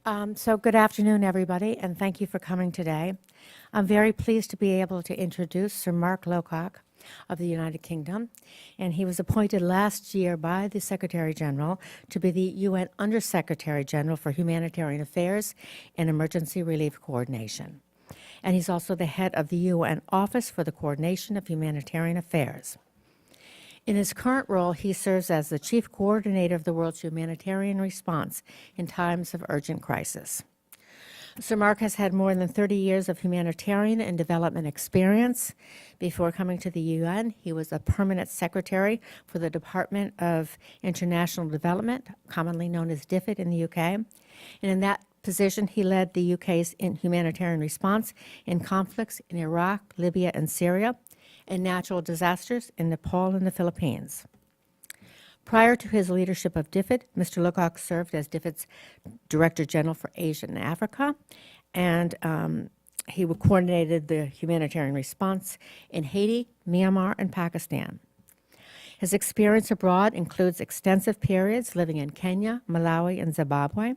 So good afternoon, everybody, and thank you for coming today. I'm very pleased to be able to introduce Sir Mark Lowcock of the United Kingdom, and he was appointed last year by the Secretary General to be the UN Undersecretary General for Humanitarian Affairs and Emergency Relief Coordination. And he's also the head of the UN Office for the Coordination of Humanitarian Affairs. In his current role, he serves as the chief coordinator of the world's humanitarian response in times of urgent crisis. Sir Mark has had more than 30 years of humanitarian and development experience. Before coming to the UN, he was a permanent secretary for the Department of International Development, commonly known as DFID in the UK. And in that position, he led the UK's humanitarian response in conflicts in Iraq, Libya, and Syria, and natural disasters in Nepal and the Philippines. Prior to his leadership of DFID, Mr. Lowcock served as DFID's Director General for Asia and Africa, and he coordinated the humanitarian response in Haiti, Myanmar, and Pakistan. His experience abroad includes extensive periods living in Kenya, Malawi, and Zimbabwe.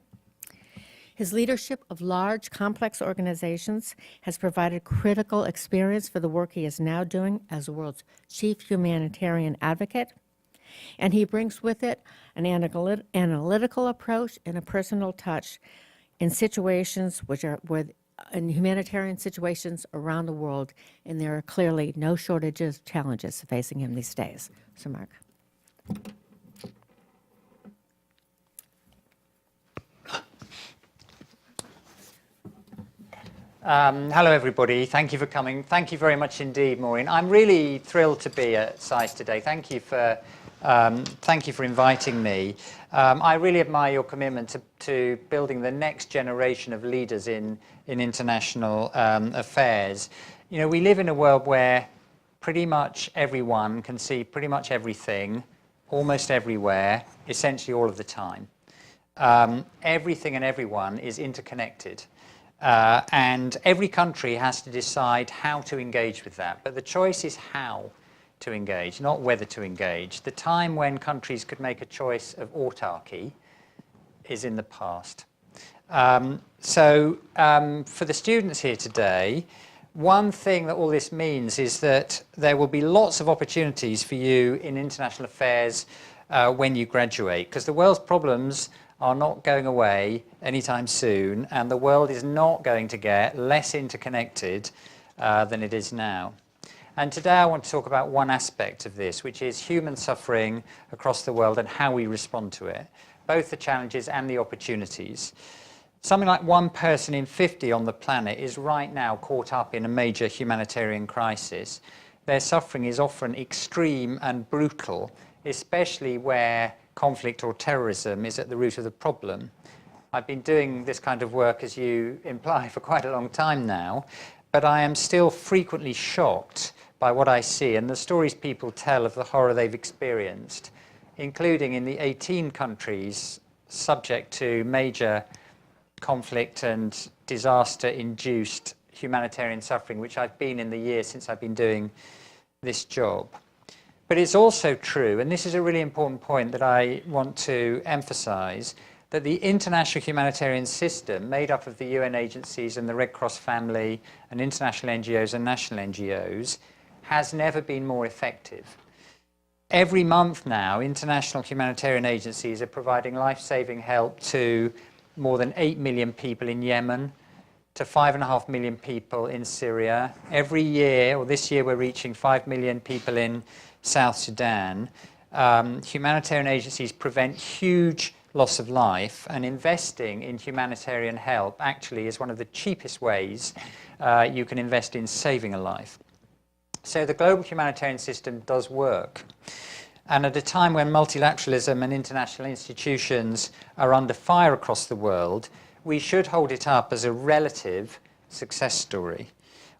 His leadership of large, complex organizations has provided critical experience for the work he is now doing as the world's chief humanitarian advocate. And he brings with it an analytical approach and a personal touch in situations in humanitarian situations around the world, and there are clearly no shortages of challenges facing him these days. So, Mark. Hello, everybody. Thank you for coming. Thank you very much indeed, Maureen. I'm really thrilled to be at SAIS today. Thank you for inviting me. I really admire your commitment to building the next generation of leaders in international affairs. You know, we live in a world where pretty much everyone can see pretty much everything, almost everywhere, essentially all of the time. Everything and everyone is interconnected. And every country has to decide how to engage with that. But the choice is how to engage, not whether to engage. The time when countries could make a choice of autarky is in the past. For the students here today, one thing that all this means is that there will be lots of opportunities for you in international affairs when you graduate, because the world's problems are not going away anytime soon, and the world is not going to get less interconnected than it is now. And today I want to talk about one aspect of this, which is human suffering across the world and how we respond to it, both the challenges and the opportunities. Something like 1 person in 50 on the planet is right now caught up in a major humanitarian crisis. Their suffering is often extreme and brutal, especially where conflict or terrorism is at the root of the problem. I've been doing this kind of work, as you imply, for quite a long time now, but I am still frequently shocked by what I see and the stories people tell of the horror they've experienced, including in the 18 countries subject to major conflict and disaster-induced humanitarian suffering, which I've been in the years since I've been doing this job. But it's also true, and this is a really important point that I want to emphasize, that the international humanitarian system, made up of the UN agencies and the Red Cross family and international NGOs and national NGOs, has never been more effective. Every month now, international humanitarian agencies are providing life-saving help to more than 8 million people in Yemen, to 5.5 million people in Syria. Every year, or this year, we're reaching 5 million people in South Sudan. Humanitarian agencies prevent huge loss of life, and investing in humanitarian help actually is one of the cheapest ways you can invest in saving a life. So the global humanitarian system does work. And at a time when multilateralism and international institutions are under fire across the world, we should hold it up as a relative success story.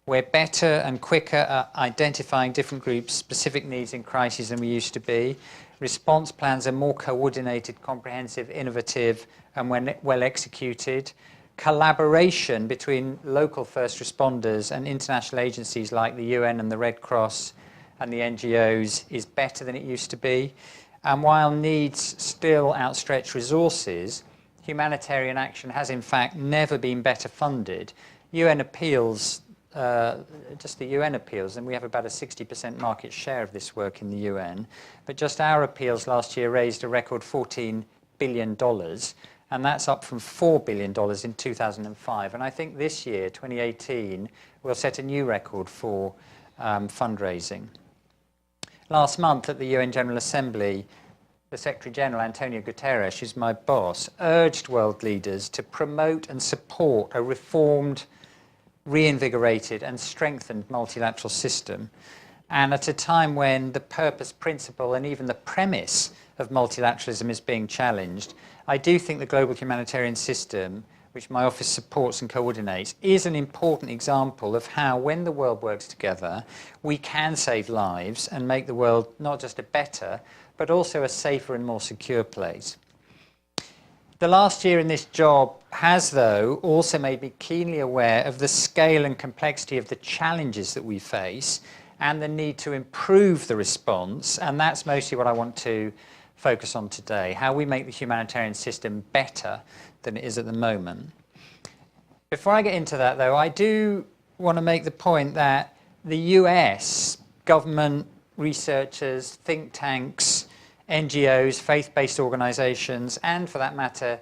We're better and quicker at identifying different groups' specific needs in crises than we used to be. Response plans are more coordinated, comprehensive, innovative, and well executed. Collaboration between local first responders and international agencies like the UN and the Red Cross and the NGOs is better than it used to be. And while needs still outstretch resources, humanitarian action has in fact never been better funded. UN appeals, just the UN appeals, and we have about a 60% market share of this work in the UN, but just our appeals last year raised a record $14 billion, and that's up from $4 billion in 2005. And I think this year, 2018, will set a new record for fundraising. Last month at the UN General Assembly, the Secretary General, Antonio Guterres, who's my boss, urged world leaders to promote and support a reformed, reinvigorated and strengthened multilateral system. And at a time when the purpose, principle and even the premise of multilateralism is being challenged, I do think the global humanitarian system, which my office supports and coordinates, is an important example of how, when the world works together, we can save lives and make the world not just a better, but also a safer and more secure place. The last year in this job has, though, also made me keenly aware of the scale and complexity of the challenges that we face and the need to improve the response, and that's mostly what I want to focus on today, how we make the humanitarian system better than it is at the moment. Before I get into that, though, I do want to make the point that the US government, researchers, think tanks, NGOs, faith-based organizations, and for that matter,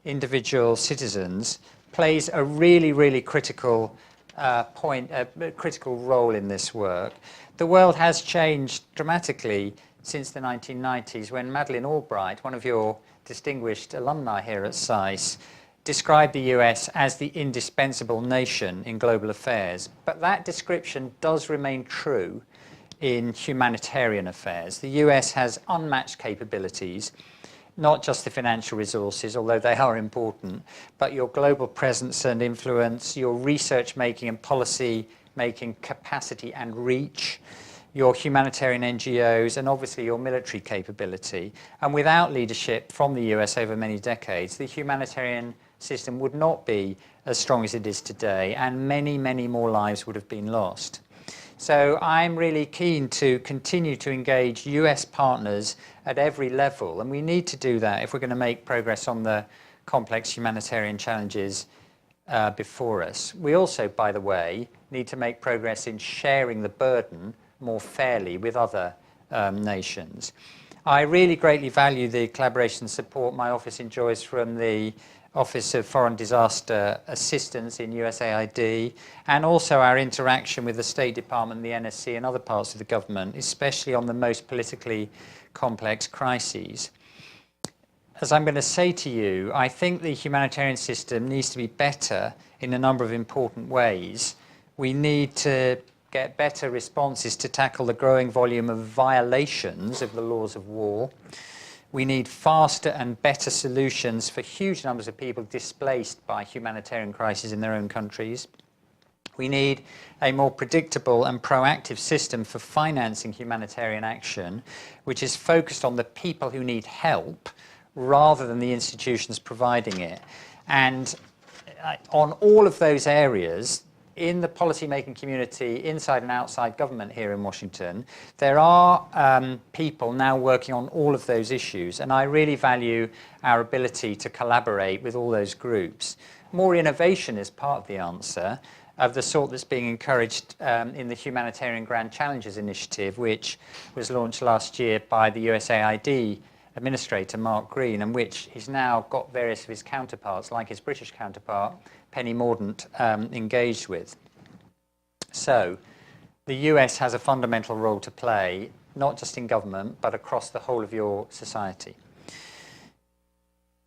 individual citizens, plays a really, really critical critical role in this work. The world has changed dramatically since the 1990s, when Madeleine Albright, one of your distinguished alumni here at SAIS, described the US as the indispensable nation in global affairs. But that description does remain true in humanitarian affairs. The US has unmatched capabilities, not just the financial resources, although they are important, but your global presence and influence, your research making and policy making capacity and reach, your humanitarian NGOs, and obviously your military capability. And without leadership from the US over many decades, the humanitarian system would not be as strong as it is today, and many, many more lives would have been lost. So I'm really keen to continue to engage US partners at every level, and we need to do that if we're going to make progress on the complex humanitarian challenges before us. We also, by the way, need to make progress in sharing the burden more fairly with other nations. I really greatly value the collaboration and support my office enjoys from the Office of Foreign Disaster Assistance in USAID, and also our interaction with the State Department, the NSC, and other parts of the government, especially on the most politically complex crises. As I'm going to say to you, I think the humanitarian system needs to be better in a number of important ways. We need to get better responses to tackle the growing volume of violations of the laws of war. We need faster and better solutions for huge numbers of people displaced by humanitarian crises in their own countries. We need a more predictable and proactive system for financing humanitarian action, which is focused on the people who need help rather than the institutions providing it. And on all of those areas, in the policy-making community, inside and outside government here in Washington, there are people now working on all of those issues, and I really value our ability to collaborate with all those groups. More innovation is part of the answer, of the sort that's being encouraged in the Humanitarian Grand Challenges Initiative, which was launched last year by the USAID Administrator, Mark Green, and which he's now got various of his counterparts, like his British counterpart, Penny Mordaunt, engaged with. So the US has a fundamental role to play, not just in government, but across the whole of your society.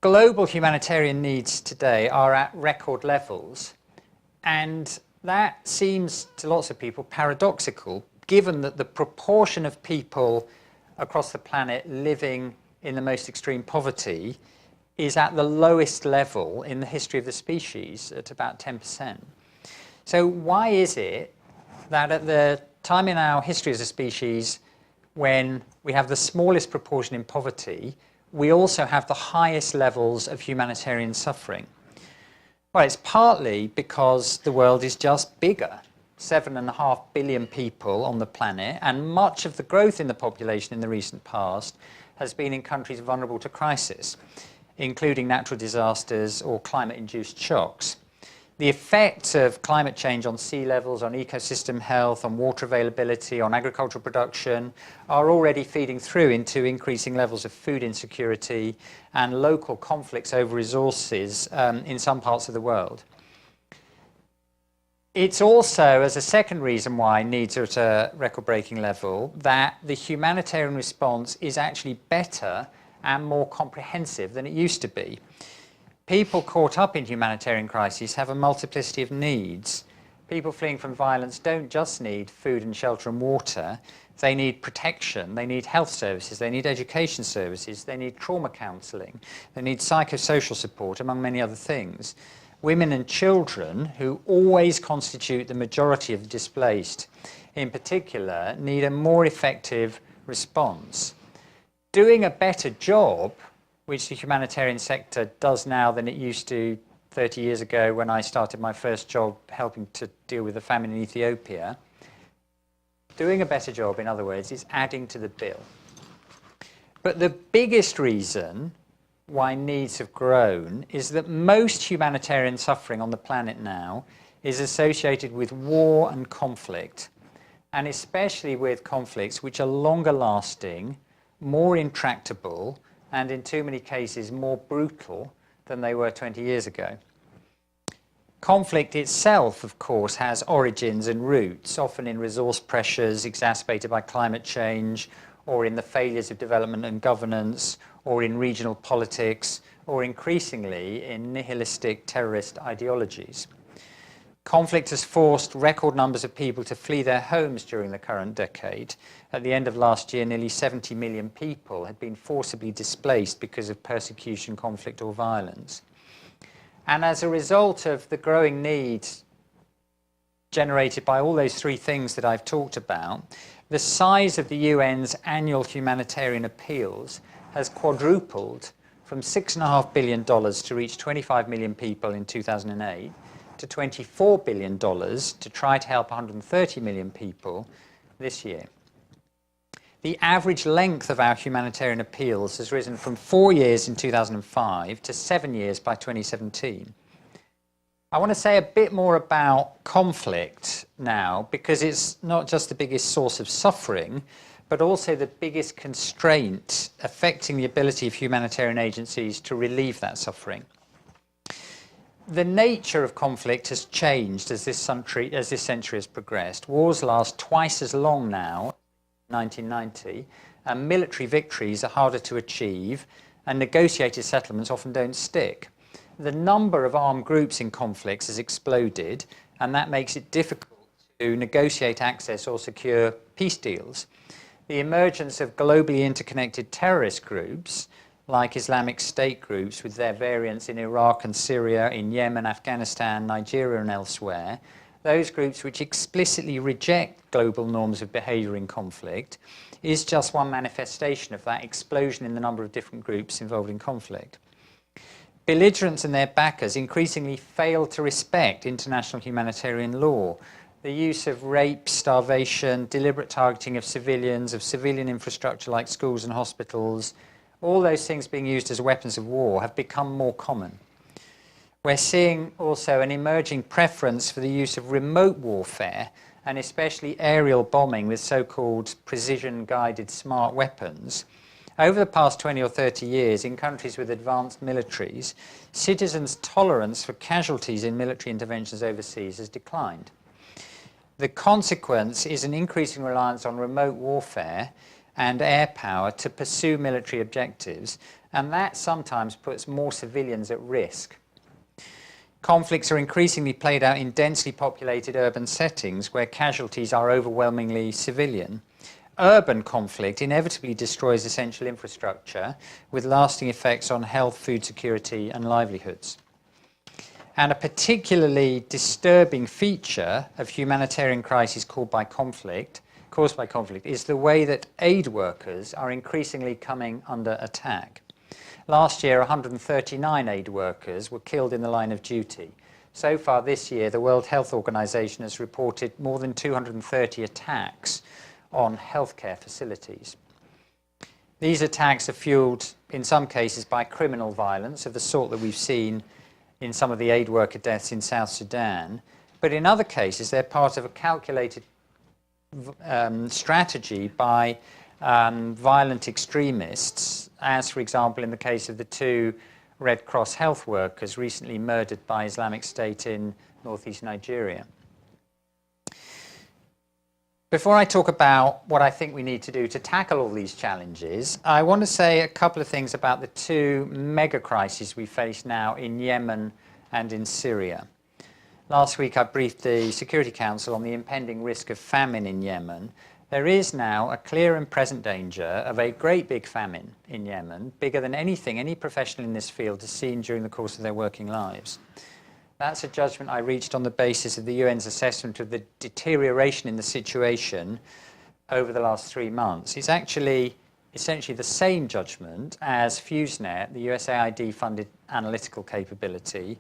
Global humanitarian needs today are at record levels, and that seems to lots of people paradoxical, given that the proportion of people across the planet living in the most extreme poverty is at the lowest level in the history of the species, at about 10%. So why is it that at the time in our history as a species when we have the smallest proportion in poverty, we also have the highest levels of humanitarian suffering? Well, it's partly because the world is just bigger. 7.5 billion people on the planet, and much of the growth in the population in the recent past has been in countries vulnerable to crisis. including natural disasters or climate-induced shocks. The effects of climate change on sea levels, on ecosystem health, on water availability, on agricultural production are already feeding through into increasing levels of food insecurity and local conflicts over resources in some parts of the world. It's also, as a second reason why needs are at a record-breaking level, that the humanitarian response is actually better and more comprehensive than it used to be. People caught up in humanitarian crises have a multiplicity of needs. People fleeing from violence don't just need food and shelter and water. They need protection, they need health services, they need education services, they need trauma counselling, they need psychosocial support, among many other things. Women and children, who always constitute the majority of the displaced, in particular, need a more effective response. Doing a better job, which the humanitarian sector does now than it used to 30 years ago when I started my first job helping to deal with the famine in Ethiopia. Doing a better job, in other words, is adding to the bill. But the biggest reason why needs have grown is that most humanitarian suffering on the planet now is associated with war and conflict, and especially with conflicts which are longer lasting, more intractable, and in too many cases more brutal than they were 20 years ago. Conflict itself, of course, has origins and roots, often in resource pressures exacerbated by climate change, or in the failures of development and governance, or in regional politics, or increasingly in nihilistic terrorist ideologies. Conflict has forced record numbers of people to flee their homes during the current decade. At the end of last year, nearly 70 million people had been forcibly displaced because of persecution, conflict, or violence. And as a result of the growing needs generated by all those three things that I've talked about, the size of the UN's annual humanitarian appeals has quadrupled from $6.5 billion to reach 25 million people in 2008 to $24 billion to try to help 130 million people this year. The average length of our humanitarian appeals has risen from 4 years in 2005 to 7 years by 2017. I want to say a bit more about conflict now, because it's not just the biggest source of suffering, but also the biggest constraint affecting the ability of humanitarian agencies to relieve that suffering. The nature of conflict has changed as this century has progressed. Wars last twice as long now, 1990, and military victories are harder to achieve, and negotiated settlements often don't stick. The number of armed groups in conflicts has exploded, and that makes it difficult to negotiate access or secure peace deals. The emergence of globally interconnected terrorist groups, like Islamic State groups with their variants in Iraq and Syria, in Yemen, Afghanistan, Nigeria and elsewhere, those groups which explicitly reject global norms of behaviour in conflict, is just one manifestation of that explosion in the number of different groups involved in conflict. Belligerents and their backers increasingly fail to respect international humanitarian law. The use of rape, starvation, deliberate targeting of civilians, of civilian infrastructure like schools and hospitals, all those things being used as weapons of war have become more common. We're seeing also an emerging preference for the use of remote warfare, and especially aerial bombing with so-called precision-guided smart weapons. Over the past 20 or 30 years, in countries with advanced militaries, citizens' tolerance for casualties in military interventions overseas has declined. The consequence is an increasing reliance on remote warfare and air power to pursue military objectives, and that sometimes puts more civilians at risk. Conflicts are increasingly played out in densely populated urban settings where casualties are overwhelmingly civilian. Urban conflict inevitably destroys essential infrastructure with lasting effects on health, food security and livelihoods. And a particularly disturbing feature of humanitarian crises caused by conflict is the way that aid workers are increasingly coming under attack. Last year, 139 aid workers were killed in the line of duty. So far this year, the World Health Organization has reported more than 230 attacks on healthcare facilities. These attacks are fueled, in some cases, by criminal violence of the sort that we've seen in some of the aid worker deaths in South Sudan. But in other cases, they're part of a calculated strategy by violent extremists, as, for example, in the case of the 2 Red Cross health workers recently murdered by Islamic State in northeast Nigeria. Before I talk about what I think we need to do to tackle all these challenges, I want to say a couple of things about the 2 mega crises we face now in Yemen and in Syria. Last week I briefed the Security Council on the impending risk of famine in Yemen. There is now a clear and present danger of a great big famine in Yemen, bigger than anything any professional in this field has seen during the course of their working lives. That's a judgment I reached on the basis of the UN's assessment of the deterioration in the situation over the last 3 months. It's actually essentially the same judgment as FuseNet, the USAID-funded analytical capability,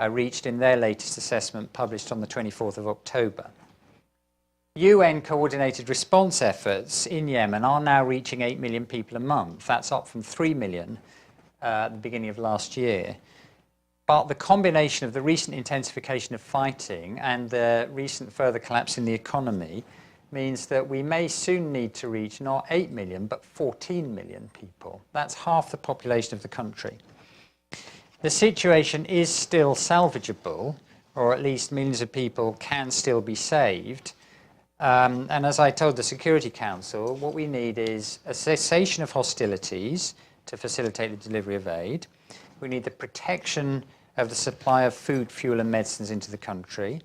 reached in their latest assessment published on the 24th of October. UN coordinated response efforts in Yemen are now reaching 8 million people a month. That's up from 3 million at the beginning of last year. But the combination of the recent intensification of fighting and the recent further collapse in the economy means that we may soon need to reach not 8 million, but 14 million people. That's half the population of the country. The situation is still salvageable, or at least millions of people can still be saved. And as I told the Security Council, what we need is a cessation of hostilities to facilitate the delivery of aid. We need the protection of the supply of food, fuel and medicines into the country.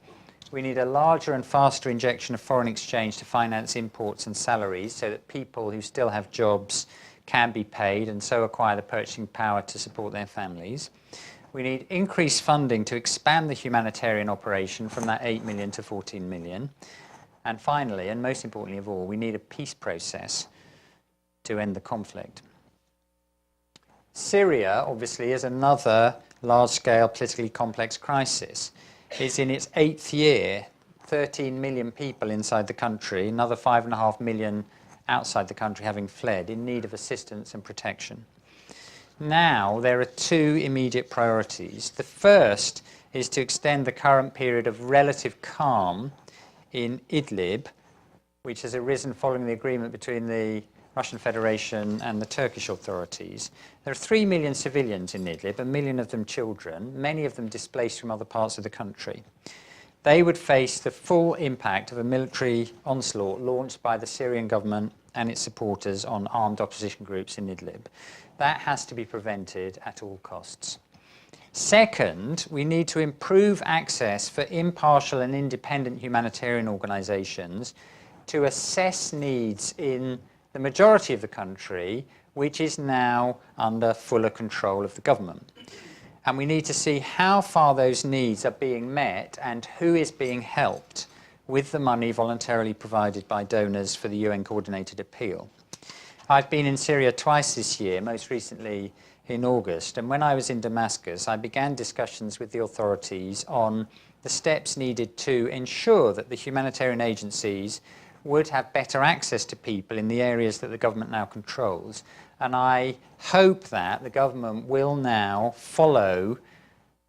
We need a larger and faster injection of foreign exchange to finance imports and salaries so that people who still have jobs can be paid and so acquire the purchasing power to support their families. We need increased funding to expand the humanitarian operation from that 8 million to 14 million. And finally, and most importantly of all, we need a peace process to end the conflict. Syria, obviously, is another large-scale, politically complex crisis. It's in its 8th year, 13 million people inside the country, another 5.5 million outside the country having fled, in need of assistance and protection. Now, there are 2 immediate priorities. The first is to extend the current period of relative calm in Idlib, which has arisen following the agreement between the Russian Federation and the Turkish authorities. There are 3 million civilians in Idlib, 1 million of them children, many of them displaced from other parts of the country. They would face the full impact of a military onslaught launched by the Syrian government and its supporters on armed opposition groups in Idlib. That has to be prevented at all costs. Second, we need to improve access for impartial and independent humanitarian organisations to assess needs in the majority of the country, which is now under fuller control of the government. And we need to see how far those needs are being met and who is being helped with the money voluntarily provided by donors for the UN coordinated appeal. I've been in Syria twice this year, most recently in August, and when I was in Damascus, I began discussions with the authorities on the steps needed to ensure that the humanitarian agencies would have better access to people in the areas that the government now controls. And I hope that the government will now follow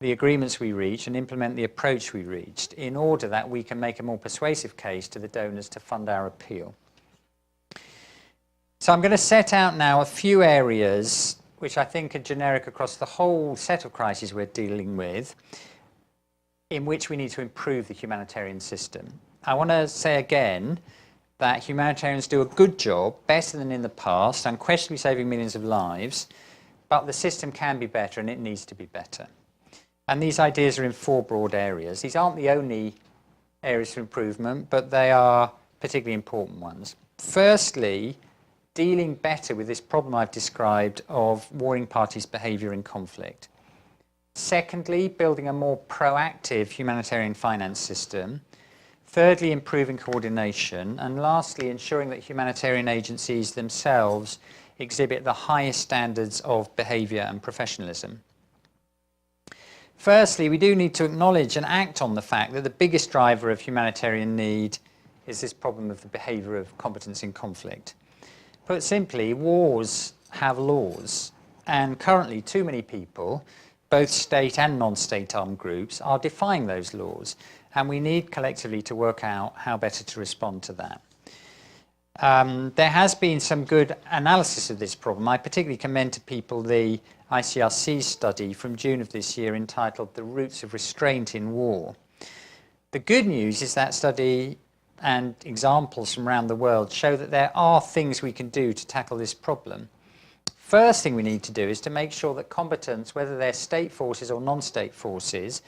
the agreements we reach and implement the approach we reached in order that we can make a more persuasive case to the donors to fund our appeal. So I'm going to set out now a few areas which I think are generic across the whole set of crises we're dealing with, in which we need to improve the humanitarian system. I want to say again that humanitarians do a good job, better than in the past, unquestionably saving millions of lives, but the system can be better and it needs to be better. And these ideas are in 4 broad areas. These aren't the only areas for improvement, but they are particularly important ones. Firstly, dealing better with this problem I've described of warring parties' behaviour in conflict. Secondly, building a more proactive humanitarian finance system. Thirdly, improving coordination. And lastly, ensuring that humanitarian agencies themselves exhibit the highest standards of behaviour and professionalism. Firstly, we do need to acknowledge and act on the fact that the biggest driver of humanitarian need is this problem of the behaviour of competence in conflict. Put simply, wars have laws, and currently too many people, both state and non-state armed groups, are defying those laws, and we need collectively to work out how better to respond to that. There has been some good analysis of this problem. I particularly commend to people the ICRC study from June of this year entitled "The Roots of Restraint in War." The good news is that study and examples from around the world show that there are things we can do to tackle this problem. First thing we need to do is to make sure that combatants, whether they're state forces or non-state forces,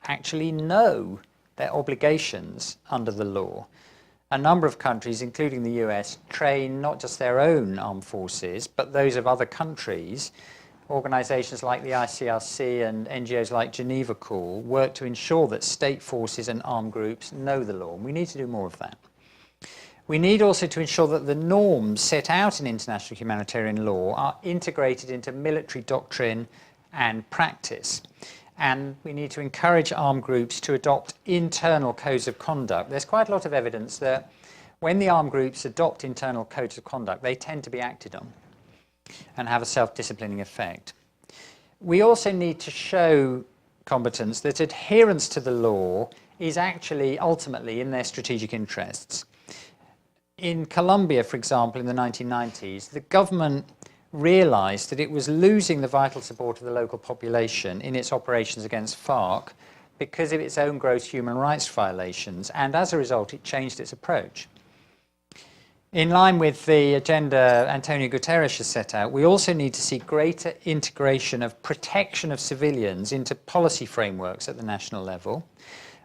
actually know their obligations under the law. A number of countries, including the US, train not just their own armed forces, but those of other countries. Organisations like the ICRC and NGOs like Geneva Call work to ensure that state forces and armed groups know the law. And we need to do more of that. We need also to ensure that the norms set out in international humanitarian law are integrated into military doctrine and practice. And we need to encourage armed groups to adopt internal codes of conduct. There's quite a lot of evidence that when the armed groups adopt internal codes of conduct, they tend to be acted on and have a self-disciplining effect. We also need to show combatants that adherence to the law is actually ultimately in their strategic interests. In Colombia, for example, in the 1990s, the government realized that it was losing the vital support of the local population in its operations against FARC because of its own gross human rights violations, and as a result it changed its approach. In line with the agenda Antonio Guterres has set out, we also need to see greater integration of protection of civilians into policy frameworks at the national level.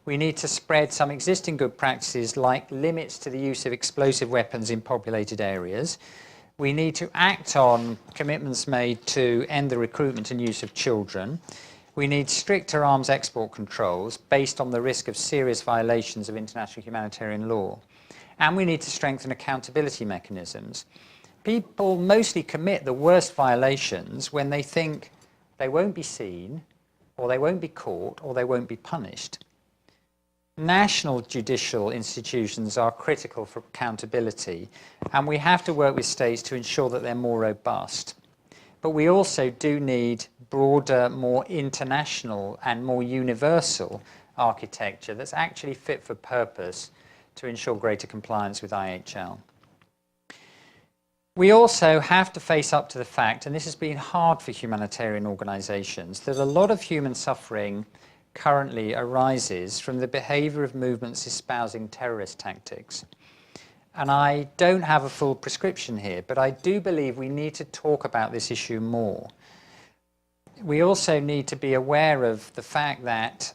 We need to spread some existing good practices like limits to the use of explosive weapons in populated areas. We need to act on commitments made to end the recruitment and use of children. We need stricter arms export controls based on the risk of serious violations of international humanitarian law. And we need to strengthen accountability mechanisms. People mostly commit the worst violations when they think they won't be seen, or they won't be caught, or they won't be punished. National judicial institutions are critical for accountability, and we have to work with states to ensure that they're more robust. But we also do need broader, more international and more universal architecture that's actually fit for purpose to ensure greater compliance with IHL. We also have to face up to the fact, and this has been hard for humanitarian organisations, that a lot of human suffering currently arises from the behaviour of movements espousing terrorist tactics. And I don't have a full prescription here, but I do believe we need to talk about this issue more. We also need to be aware of the fact that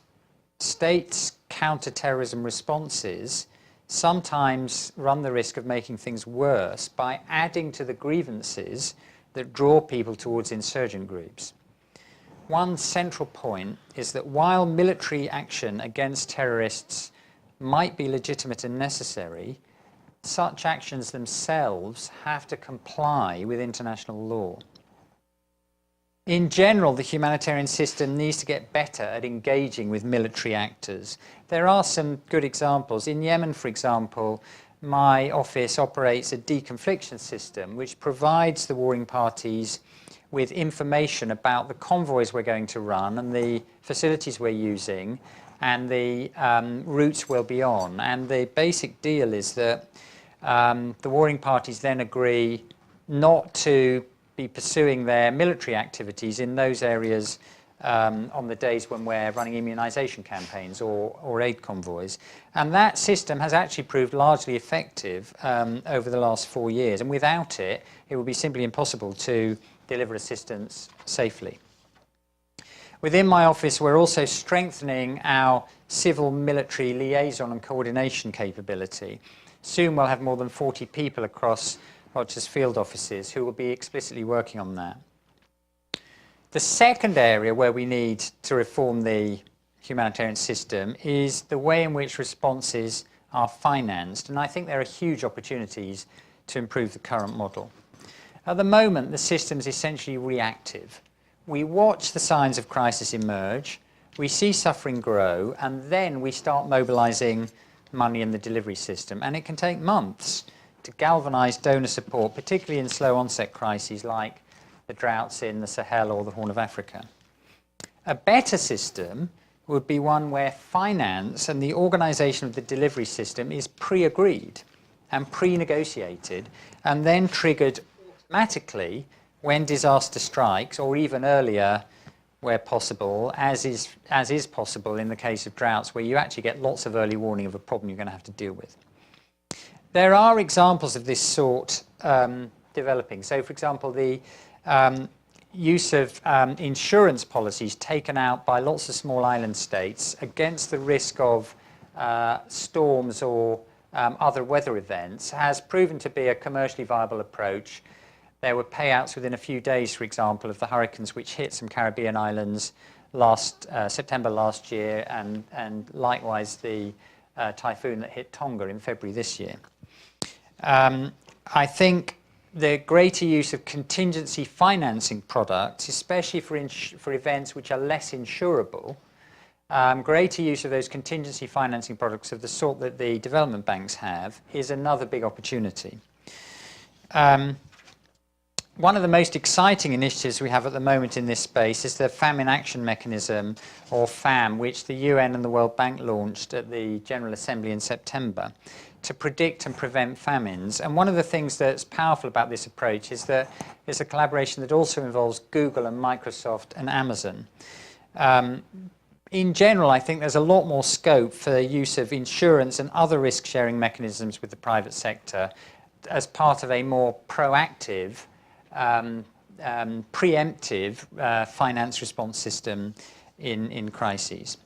states' counter-terrorism responses sometimes run the risk of making things worse by adding to the grievances that draw people towards insurgent groups. One central point is that while military action against terrorists might be legitimate and necessary, such actions themselves have to comply with international law. In general, the humanitarian system needs to get better at engaging with military actors. There are some good examples. In Yemen, for example, my office operates a deconfliction system which provides the warring parties with information about the convoys we're going to run and the facilities we're using and the routes we'll be on. And the basic deal is that the warring parties then agree not to be pursuing their military activities in those areas on the days when we're running immunisation campaigns or aid convoys. And that system has actually proved largely effective over the last 4 years. And without it, it would be simply impossible to deliver assistance safely. Within my office, we're also strengthening our civil-military liaison and coordination capability. Soon we'll have more than 40 people across Roger's field offices who will be explicitly working on that. The second area where we need to reform the humanitarian system is the way in which responses are financed, and I think there are huge opportunities to improve the current model. At the moment, the system is essentially reactive. We watch the signs of crisis emerge, we see suffering grow, and then we start mobilising money in the delivery system, and it can take months to galvanise donor support, particularly in slow onset crises like the droughts in the Sahel or the Horn of Africa. A better system would be one where finance and the organisation of the delivery system is pre-agreed and pre-negotiated and then triggered automatically when disaster strikes, or even earlier where possible, as is possible in the case of droughts, where you actually get lots of early warning of a problem you're going to have to deal with. There are examples of this sort developing. So, for example, the use of insurance policies taken out by lots of small island states against the risk of storms or other weather events has proven to be a commercially viable approach. There were payouts within a few days, for example, of the hurricanes which hit some Caribbean islands September last year, and likewise the typhoon that hit Tonga in February this year. I think the greater use of contingency financing products, especially for events which are less insurable, greater use of those contingency financing products of the sort that the development banks have is another big opportunity. One of the most exciting initiatives we have at the moment in this space is the Famine Action Mechanism, or FAM, which the UN and the World Bank launched at the General Assembly in September to predict and prevent famines. And one of the things that's powerful about this approach is that it's a collaboration that also involves Google and Microsoft and Amazon. In general, I think there's a lot more scope for the use of insurance and other risk-sharing mechanisms with the private sector as part of a more proactive, preemptive finance response system in crises.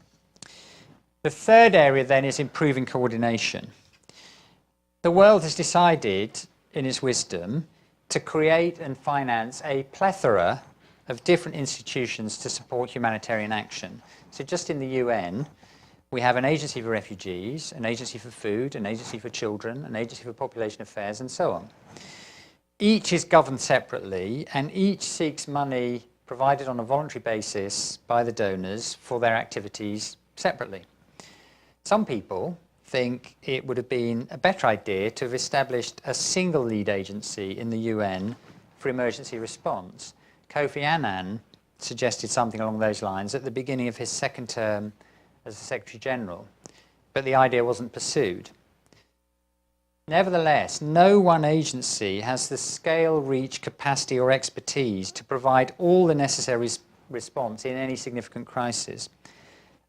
The third area then is improving coordination. The world has decided, in its wisdom, to create and finance a plethora of different institutions to support humanitarian action. So just in the UN, we have an agency for refugees, an agency for food, an agency for children, an agency for population affairs, and so on. Each is governed separately, and each seeks money provided on a voluntary basis by the donors for their activities separately. Some people think it would have been a better idea to have established a single lead agency in the UN for emergency response. Kofi Annan suggested something along those lines at the beginning of his second term as the Secretary General, but the idea wasn't pursued. Nevertheless, no one agency has the scale, reach, capacity or expertise to provide all the necessary response in any significant crisis.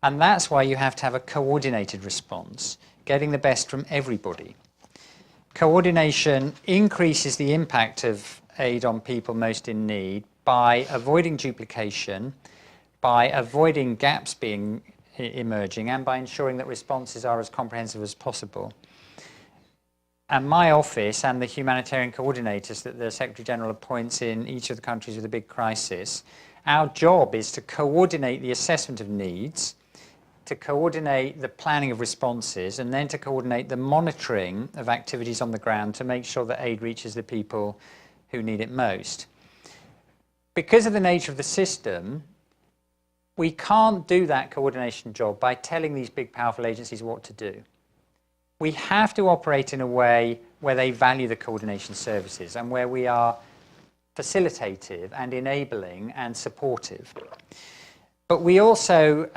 And that's why you have to have a coordinated response, getting the best from everybody. Coordination increases the impact of aid on people most in need by avoiding duplication, by avoiding gaps emerging, and by ensuring that responses are as comprehensive as possible. And my office and the humanitarian coordinators that the Secretary General appoints in each of the countries with a big crisis, our job is to coordinate the assessment of needs, to coordinate the planning of responses, and then to coordinate the monitoring of activities on the ground to make sure that aid reaches the people who need it most. Because of the nature of the system, we can't do that coordination job by telling these big, powerful agencies what to do. We have to operate in a way where they value the coordination services and where we are facilitative and enabling and supportive. But we also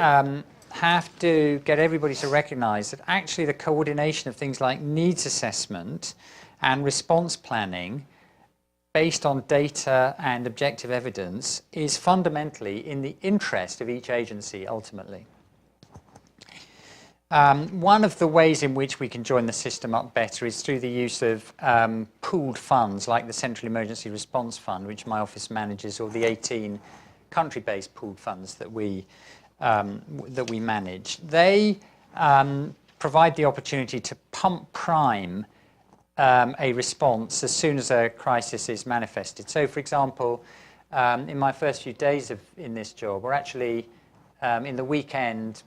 have to get everybody to recognise that actually the coordination of things like needs assessment and response planning based on data and objective evidence is fundamentally in the interest of each agency ultimately. One of the ways in which we can join the system up better is through the use of pooled funds like the Central Emergency Response Fund, which my office manages, or the 18 country-based pooled funds that we manage. They provide the opportunity to pump prime a response as soon as a crisis is manifested. So, for example, in my first few days in this job, or actually in the weekend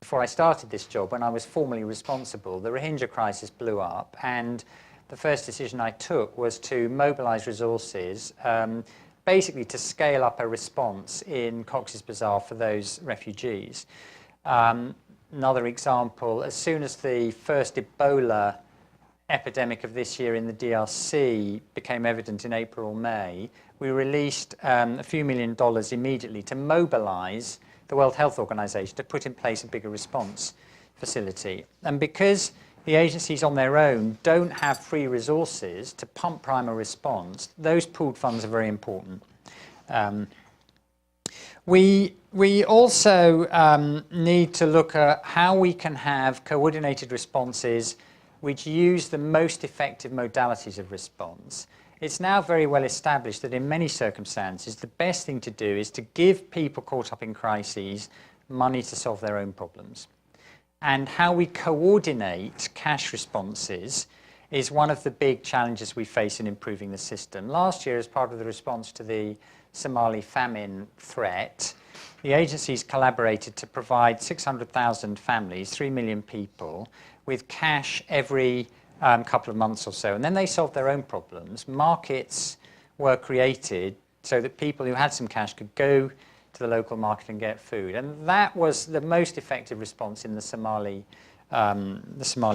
before I started this job, when I was formally responsible, the Rohingya crisis blew up, and the first decision I took was to mobilise resources, basically to scale up a response in Cox's Bazar for those refugees. Another example, as soon as the first Ebola epidemic of this year in the DRC became evident in April or May, we released a few $1 million immediately to mobilize the World Health Organization to put in place a bigger response facility. And because the agencies on their own don't have free resources to pump primary response, those pooled funds are very important. We also need to look at how we can have coordinated responses which use the most effective modalities of response. It's now very well established that in many circumstances, the best thing to do is to give people caught up in crises money to solve their own problems. And how we coordinate cash responses is one of the big challenges we face in improving the system. Last year, as part of the response to the Somali famine threat, the agencies collaborated to provide 600,000 families, 3 million people, with cash every couple of months or so. And then they solved their own problems. Markets were created so that people who had some cash could go to the local market and get food. And that was the most effective response in the Somali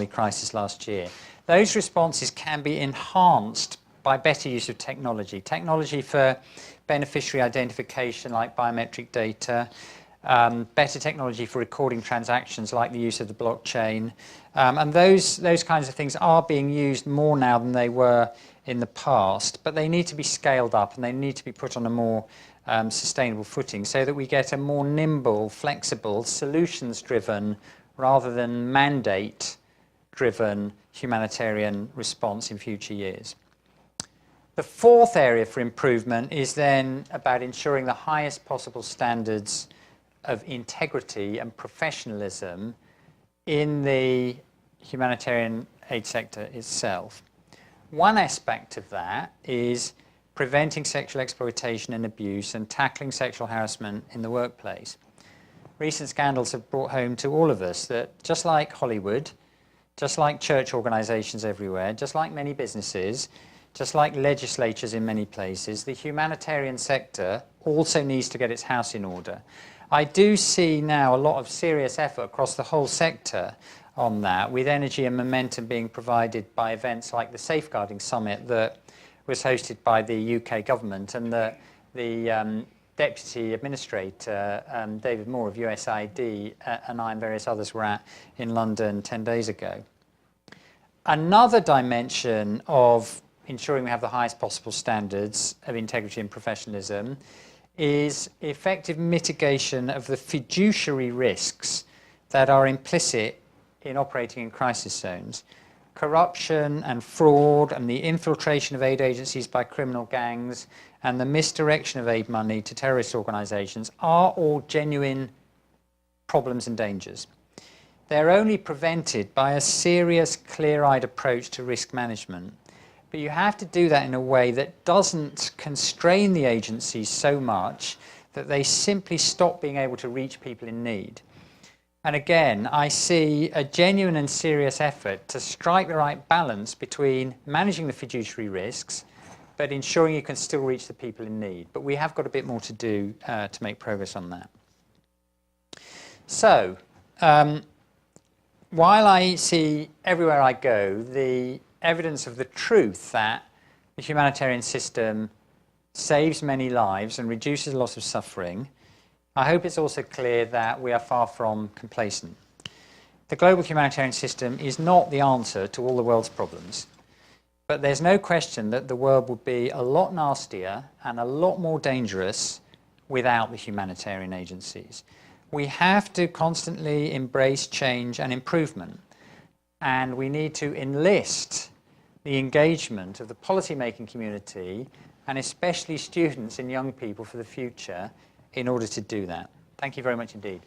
crisis last year. Those responses can be enhanced by better use of technology. Technology for beneficiary identification like biometric data, better technology for recording transactions like the use of the blockchain. And those kinds of things are being used more now than they were in the past, but they need to be scaled up and they need to be put on a more sustainable footing so that we get a more nimble, flexible, solutions-driven rather than mandate-driven humanitarian response in future years. The fourth area for improvement is then about ensuring the highest possible standards of integrity and professionalism in the humanitarian aid sector itself. One aspect of that is preventing sexual exploitation and abuse and tackling sexual harassment in the workplace. Recent scandals have brought home to all of us that just like Hollywood, just like church organizations everywhere, just like many businesses, just like legislatures in many places, the humanitarian sector also needs to get its house in order. I do see now a lot of serious effort across the whole sector on that, with energy and momentum being provided by events like the Safeguarding Summit that was hosted by the UK government, and the Deputy Administrator, David Moore of USAID, and I and various others were at in London 10 days ago. Another dimension of ensuring we have the highest possible standards of integrity and professionalism is effective mitigation of the fiduciary risks that are implicit in operating in crisis zones. Corruption and fraud and the infiltration of aid agencies by criminal gangs and the misdirection of aid money to terrorist organizations are all genuine problems and dangers. They're only prevented by a serious, clear-eyed approach to risk management. But you have to do that in a way that doesn't constrain the agencies so much that they simply stop being able to reach people in need. And again, I see a genuine and serious effort to strike the right balance between managing the fiduciary risks, but ensuring you can still reach the people in need. But we have got a bit more to do to make progress on that. So, while I see everywhere I go the evidence of the truth that the humanitarian system saves many lives and reduces loss of suffering, I hope it's also clear that we are far from complacent. The global humanitarian system is not the answer to all the world's problems, but there's no question that the world would be a lot nastier and a lot more dangerous without the humanitarian agencies. We have to constantly embrace change and improvement, and we need to enlist the engagement of the policy-making community, and especially students and young people for the future, in order to do that. Thank you very much indeed.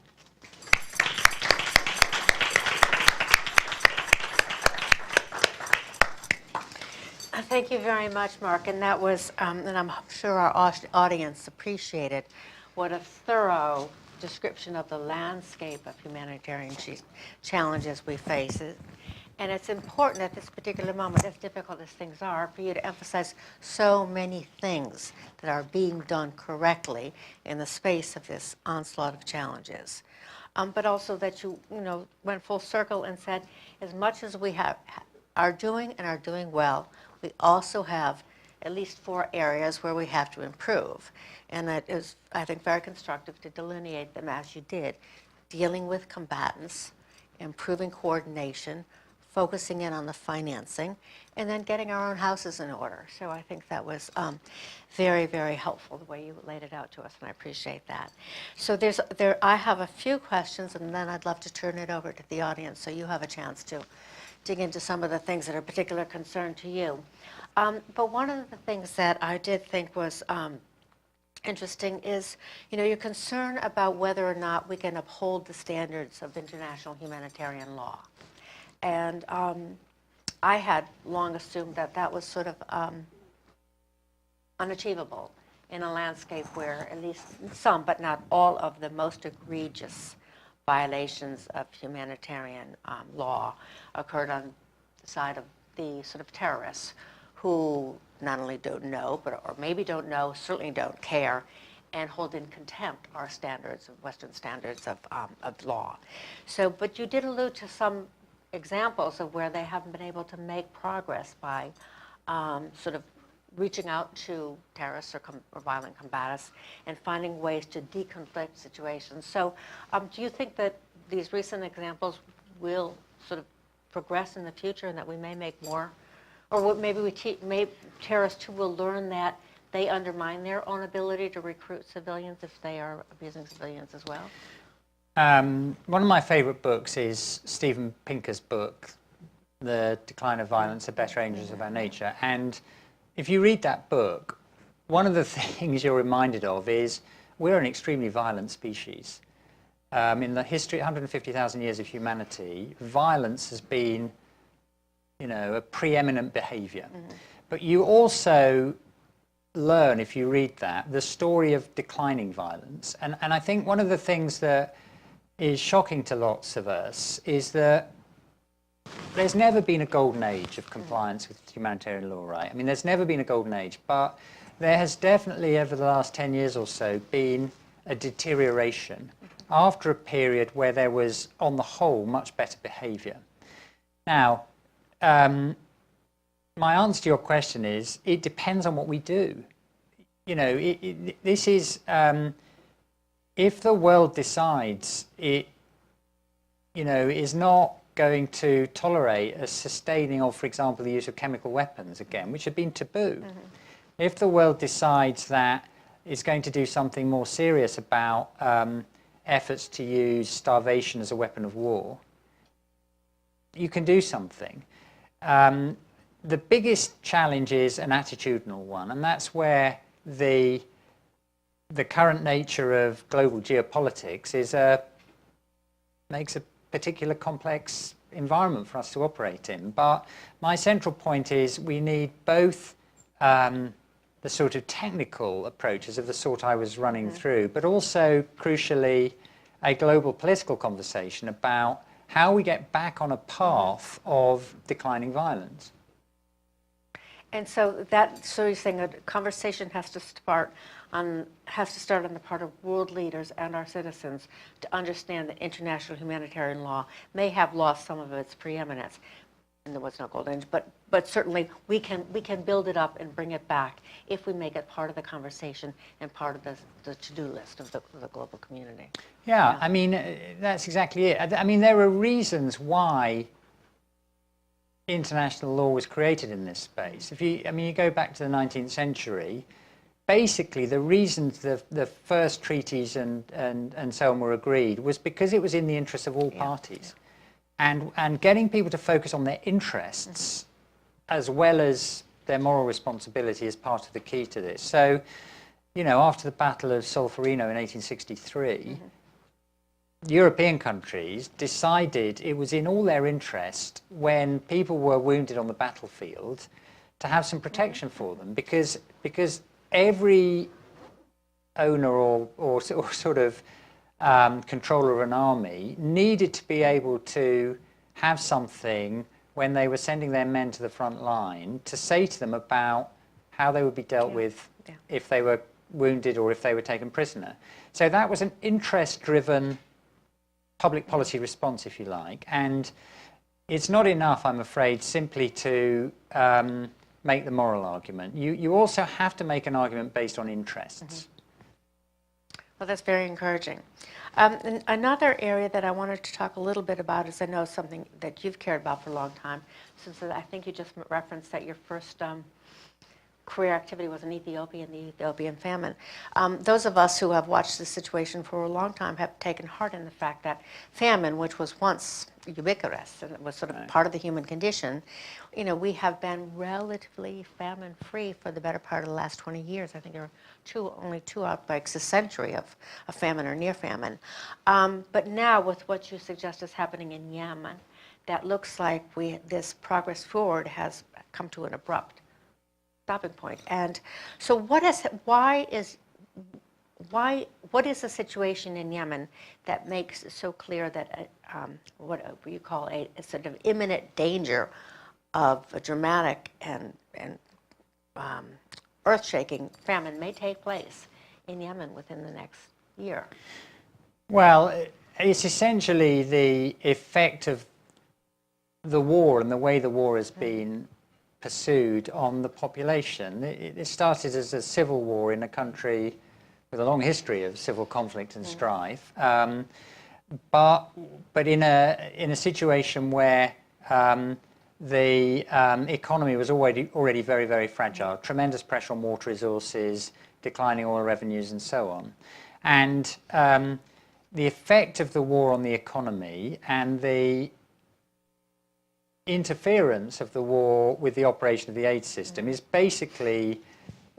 Thank you very much, Mark. And that was, and I'm sure our audience appreciated what a thorough description of the landscape of humanitarian challenges we face. And it's important at this particular moment, as difficult as things are, for you to emphasize so many things that are being done correctly in the space of this onslaught of challenges. But also that you went full circle and said, as much as we are doing and are doing well. We also have at least 4 areas where we have to improve. And that is, I think, very constructive to delineate them as you did. Dealing with combatants, improving coordination, focusing in on the financing, and then getting our own houses in order. So I think that was very, very helpful the way you laid it out to us, and I appreciate that. So I have a few questions, and then I'd love to turn it over to the audience so you have a chance to dig into some of the things that are of particular concern to you. But one of the things that I did think was interesting is, your concern about whether or not we can uphold the standards of international humanitarian law. And I had long assumed that that was sort of unachievable in a landscape where at least some, but not all, of the most egregious violations of humanitarian law occurred on the side of the sort of terrorists who not only don't know, or maybe don't know, certainly don't care, and hold in contempt our standards, Western standards of law. So, but you did allude to some examples of where they haven't been able to make progress by sort of reaching out to terrorists or violent combatants and finding ways to deconflict situations. So do you think that these recent examples will sort of progress in the future and that we may make more? Or maybe terrorists too will learn that they undermine their own ability to recruit civilians if they are abusing civilians as well? One of my favourite books is Steven Pinker's book, The Decline of Violence, The Better Angels of Our Nature. And if you read that book, one of the things you're reminded of is we're an extremely violent species. In the history, 150,000 years of humanity, violence has been, a preeminent behaviour. But you also learn, if you read that, the story of declining violence. And I think one of the things that is shocking to lots of us is that there's never been a golden age of compliance with humanitarian law, right? I mean, there's never been a golden age, but there has definitely, over the last 10 years or so, been a deterioration after a period where there was, on the whole, much better behaviour. Now, my answer to your question is, it depends on what we do. This is... if the world decides it, is not going to tolerate a sustaining of, for example, the use of chemical weapons again, which have been taboo, if the world decides that it's going to do something more serious about efforts to use starvation as a weapon of war, you can do something. The biggest challenge is an attitudinal one, and that's where the current nature of global geopolitics makes a particular complex environment for us to operate in. But my central point is we need both the sort of technical approaches of the sort I was running through, but also, crucially, a global political conversation about how we get back on a path of declining violence. And so you're saying a conversation has to start on the part of world leaders and our citizens to understand that international humanitarian law may have lost some of its preeminence, and there was no golden age, but certainly we can build it up and bring it back if we make it part of the conversation and part of the to-do list of the global community. Yeah, I mean, that's exactly it. I mean, there are reasons why international law was created in this space. You go back to the 19th century, basically the reasons the first treaties and so on were agreed was because it was in the interest of all parties. And getting people to focus on their interests as well as their moral responsibility is part of the key to this. So, after the Battle of Solferino in 1863, European countries decided it was in all their interest when people were wounded on the battlefield to have some protection for them, because every owner or sort of controller of an army needed to be able to have something when they were sending their men to the front line to say to them about how they would be dealt with if they were wounded or if they were taken prisoner. So that was an interest-driven public policy response, if you like. And it's not enough, I'm afraid, simply to make the moral argument. You also have to make an argument based on interests. Well, that's very encouraging. And another area that I wanted to talk a little bit about is I know something that you've cared about for a long time, since I think you just referenced that your first career activity was in Ethiopia and the Ethiopian famine. Those of us who have watched this situation for a long time have taken heart in the fact that famine, which was once ubiquitous and it was sort of part of the human condition, you know, we have been relatively famine-free for the better part of the last 20 years. I think there are only two outbreaks a century of famine or near famine. But now with what you suggest is happening in Yemen, that looks like this progress forward has come to an abrupt stopping point. And so what is the situation in Yemen that makes it so clear that what you call a sort of imminent danger of a dramatic and earth-shaking famine may take place in Yemen within the next year? Well, it's essentially the effect of the war and the way the war has been pursued on the population. It started as a civil war in a country with a long history of civil conflict and strife, but in a situation where the economy was already very, very fragile, tremendous pressure on water resources, declining oil revenues and so on. And the effect of the war on the economy and the interference of the war with the operation of the aid system is basically,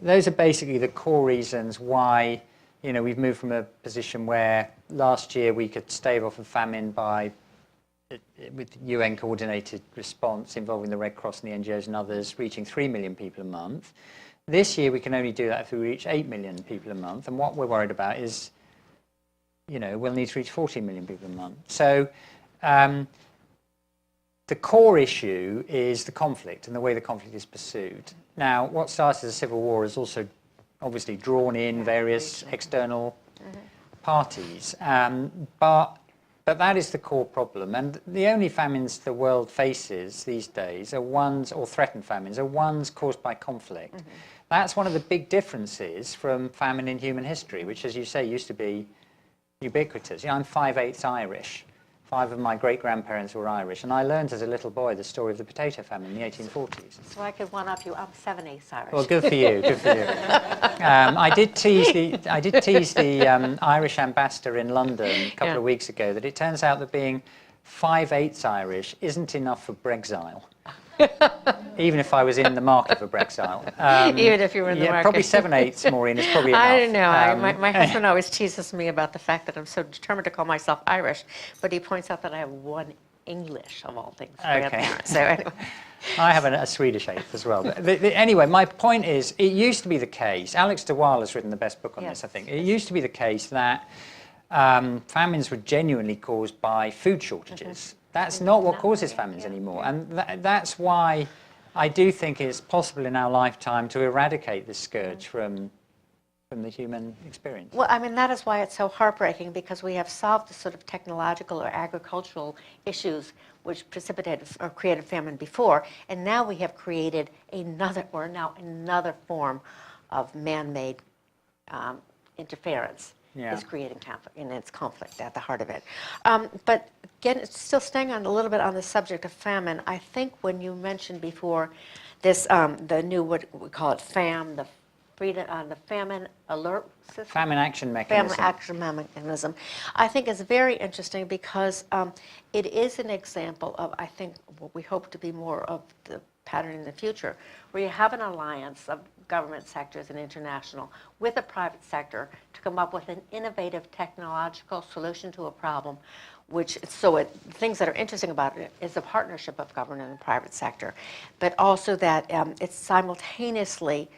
those are basically the core reasons why, you know, we've moved from a position where last year we could stave off a famine with UN coordinated response involving the Red Cross and the NGOs and others, reaching 3 million people a month. This year we can only do that if we reach 8 million people a month, and what we're worried about is, you know, we'll need to reach 14 million people a month. So the core issue is the conflict and the way the conflict is pursued. Now, what started as a civil war has also obviously drawn in various external parties, but that is the core problem. And the only famines the world faces these days are ones, or threatened famines, are ones caused by conflict. That's one of the big differences from famine in human history, which, as you say, used to be ubiquitous. You know, I'm 5/8 Irish. 5 of my great-grandparents were Irish, and I learned as a little boy the story of the potato famine in the 1840s. So I could one-up you. I'm 7/8 Irish. Well, good for you. Good for you. I did tease the Irish ambassador in London a couple of weeks ago that it turns out that being 5/8 Irish isn't enough for Brexile. Even if I was in the market for Brexile. Even if you were in the market. Probably 7/8, Maureen, is probably enough. I don't know. My husband always teases me about the fact that I'm so determined to call myself Irish, but he points out that I have one English, of all things. Okay. So anyway. I have a Swedish eighth as well. But anyway, my point is, it used to be the case, Alex de Waal has written the best book on this, I think. It used to be the case that famines were genuinely caused by food shortages. That's not what causes famines anymore. And that's why I do think it's possible in our lifetime to eradicate this scourge from the human experience. Well, I mean, that is why it's so heartbreaking, because we have solved the sort of technological or agricultural issues which precipitated or created famine before, and now we have created another form of man-made interference. Is creating conflict, and it's conflict at the heart of it. But again, still staying on a little bit on the subject of famine, I think when you mentioned before this, the new, what we call it, FAM, the Famine Alert System? Famine Action Mechanism. Famine Action Mechanism. I think is very interesting because it is an example of, I think, what we hope to be more of the pattern in the future, where you have an alliance of government sectors and international with the private sector to come up with an innovative technological solution to a problem, things that are interesting about it is the partnership of government and the private sector, but also that it simultaneously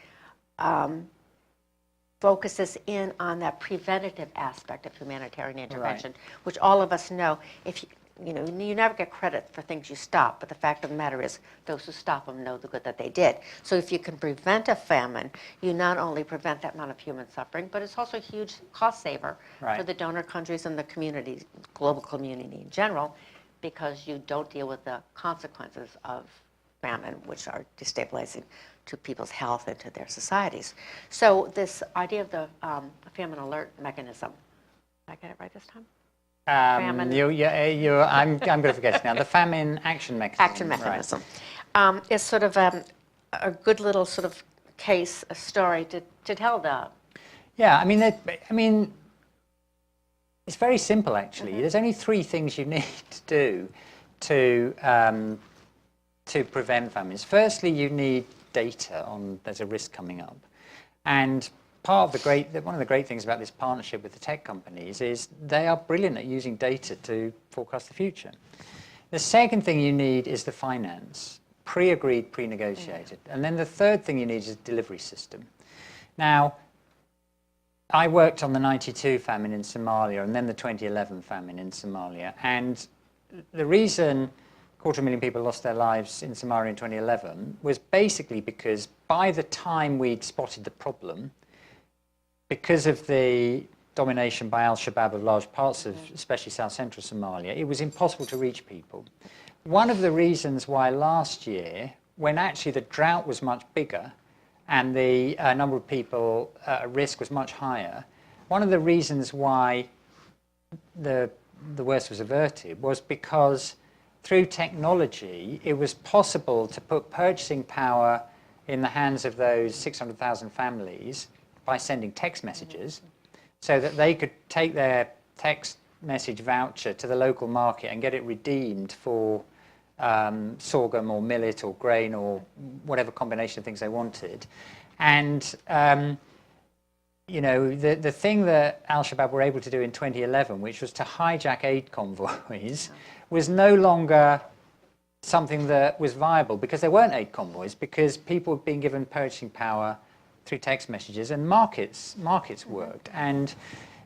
focuses in on that preventative aspect of humanitarian intervention, which all of us know, you never get credit for things you stop, but the fact of the matter is those who stop them know the good that they did. So if you can prevent a famine, you not only prevent that amount of human suffering, but it's also a huge cost saver for the donor countries and the community, global community in general, because you don't deal with the consequences of famine, which are destabilizing to people's health and to their societies. So this idea of the famine alert mechanism, did I get it right this time? I'm going to forget it now. The Famine Action Mechanism. Action mechanism. Is sort of a good little sort of case, a story to tell the... Yeah, I mean, it's very simple actually. There's only 3 things you need to do to prevent famines. Firstly, you need data on there's a risk coming up, and one of the great things about this partnership with the tech companies is they are brilliant at using data to forecast the future. The second thing you need is the finance, pre-agreed, pre-negotiated, and then the third thing you need is a delivery system. Now, I worked on the 92 famine in Somalia and then the 2011 famine in Somalia, and the reason 250,000 people lost their lives in Somalia in 2011 was basically because by the time we'd spotted the problem, because of the domination by Al-Shabaab of large parts of especially south-central Somalia, it was impossible to reach people. One of the reasons why last year, when actually the drought was much bigger and the number of people at risk was much higher, one of the reasons why the worst was averted was because through technology, it was possible to put purchasing power in the hands of those 600,000 families by sending text messages, so that they could take their text message voucher to the local market and get it redeemed for sorghum or millet or grain or whatever combination of things they wanted. And you know, the thing that Al-Shabaab were able to do in 2011, which was to hijack aid convoys, was no longer something that was viable because there weren't aid convoys, because people had been given purchasing power through text messages, and markets worked. And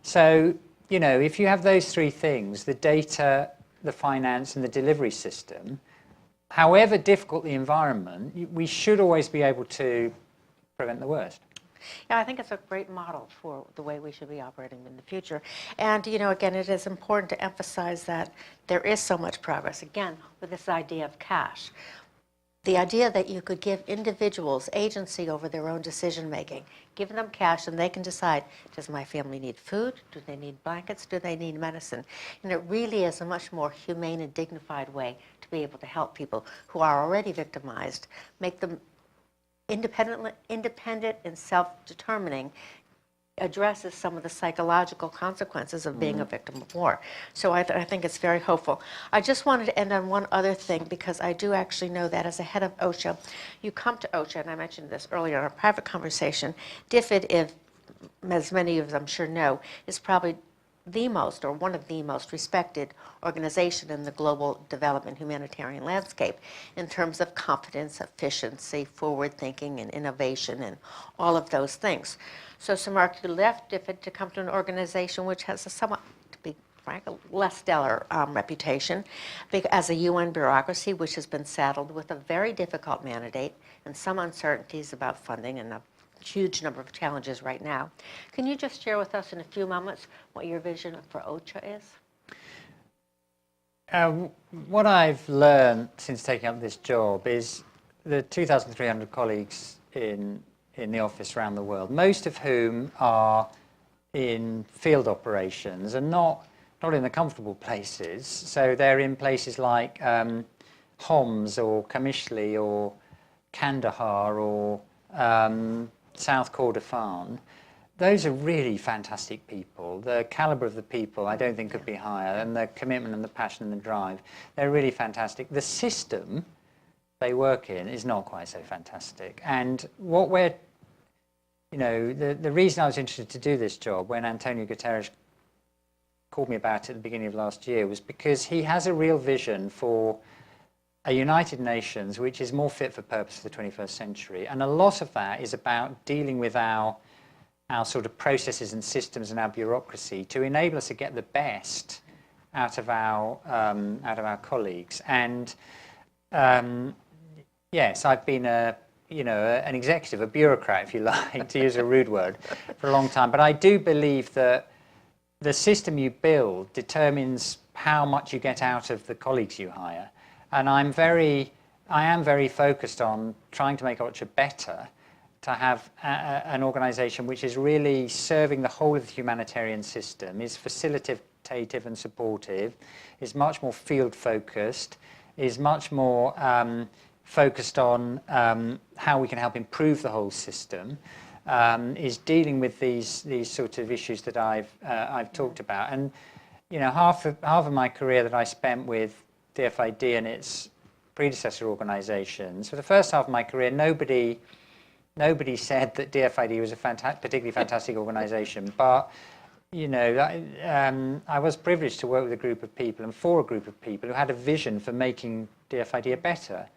so, you know, if you have those 3 things, the data, the finance, and the delivery system, however difficult the environment, we should always be able to prevent the worst. Yeah, I think it's a great model for the way we should be operating in the future. And, you know, again, it is important to emphasize that there is so much progress, again, with this idea of cash. The idea that you could give individuals agency over their own decision-making, give them cash and they can decide, does my family need food? Do they need blankets? Do they need medicine? And it really is a much more humane and dignified way to be able to help people who are already victimized, make them independent and self-determining, addresses some of the psychological consequences of being a victim of war. So I think it's very hopeful. I just wanted to end on one other thing, because I do actually know that as a head of OSHA, you come to OSHA, and I mentioned this earlier in our private conversation, DFID, as many of them I'm sure know, is probably the most, or one of the most respected organization in the global development humanitarian landscape in terms of competence, efficiency, forward thinking, and innovation, and all of those things. So, Mark, you left DFID to come to an organization which has a somewhat, to be frank, a less stellar reputation as a UN bureaucracy which has been saddled with a very difficult mandate and some uncertainties about funding and a huge number of challenges right now. Can you just share with us in a few moments what your vision for OSHA is? What I've learned since taking up this job is the 2,300 colleagues in the office around the world, most of whom are in field operations and not in the comfortable places. So they're in places like Homs or Kamishli or Kandahar or South Kordofan. Those are really fantastic people. The caliber of the people I don't think could be higher, and the commitment and the passion and the drive, they're really fantastic. The system they work in is not quite so fantastic. And what we're, you know, the reason I was interested to do this job when Antonio Guterres called me about it at the beginning of last year was because he has a real vision for a United Nations which is more fit for purpose for the 21st century. And a lot of that is about dealing with our sort of processes and systems and our bureaucracy to enable us to get the best out of our colleagues. And yes, I've been an executive, a bureaucrat, if you like, to use a rude word, for a long time. But I do believe that the system you build determines how much you get out of the colleagues you hire. And I am very focused on trying to make Ocha better, to have an organisation which is really serving the whole of the humanitarian system, is facilitative and supportive, is much more field focused, is much more focused on how we can help improve the whole system, is dealing with these sort of issues that I've talked about. And half of my career that I spent with DFID and its predecessor organisations, for the first half of my career, nobody said that DFID was a particularly fantastic organisation, but I was privileged to work with a group of people and for a group of people who had a vision for making DFID a better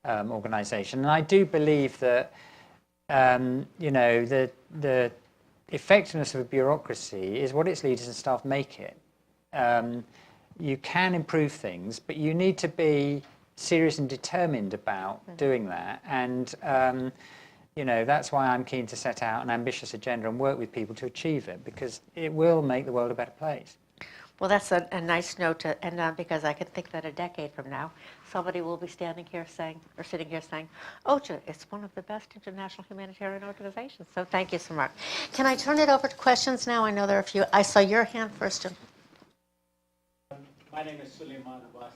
organisation. And I do believe that the effectiveness of a bureaucracy is what its leaders and staff make it. You can improve things, but you need to be serious and determined about doing that. And that's why I'm keen to set out an ambitious agenda and work with people to achieve it, because it will make the world a better place. Well, that's a nice note to end on, because I can think that a decade from now, somebody will be standing here saying, or sitting here saying, OCHA, it's one of the best international humanitarian organizations. So thank you, Sir Mark. Can I turn it over to questions now? I know there are a few. I saw your hand first. My name is Suleiman Abbas.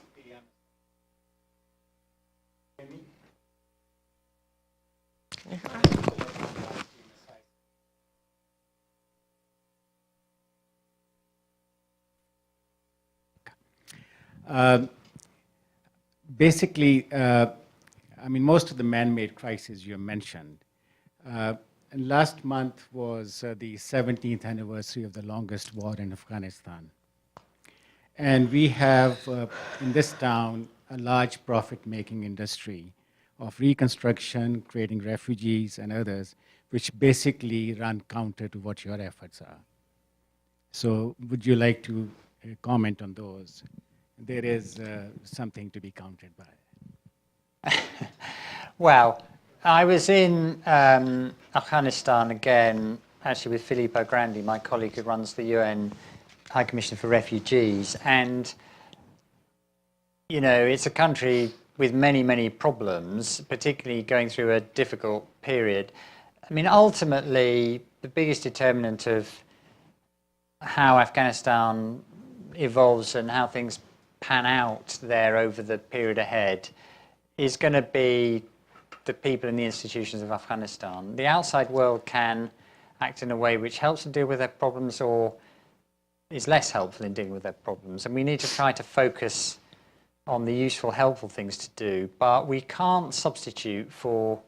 Basically, most of the man-made crises you mentioned. And last month was the 17th anniversary of the longest war in Afghanistan. And we have, in this town, a large profit-making industry of reconstruction, creating refugees and others, which basically run counter to what your efforts are. So would you like to comment on those? There is something to be countered by. Well, I was in Afghanistan again, actually with Filippo Grandi, my colleague who runs the UN High Commissioner for Refugees. And, it's a country with many, many problems, particularly going through a difficult period. Ultimately, the biggest determinant of how Afghanistan evolves and how things pan out there over the period ahead is going to be the people and the institutions of Afghanistan. The outside world can act in a way which helps them deal with their problems or is less helpful in dealing with their problems. And we need to try to focus on the useful, helpful things to do, but we can't substitute for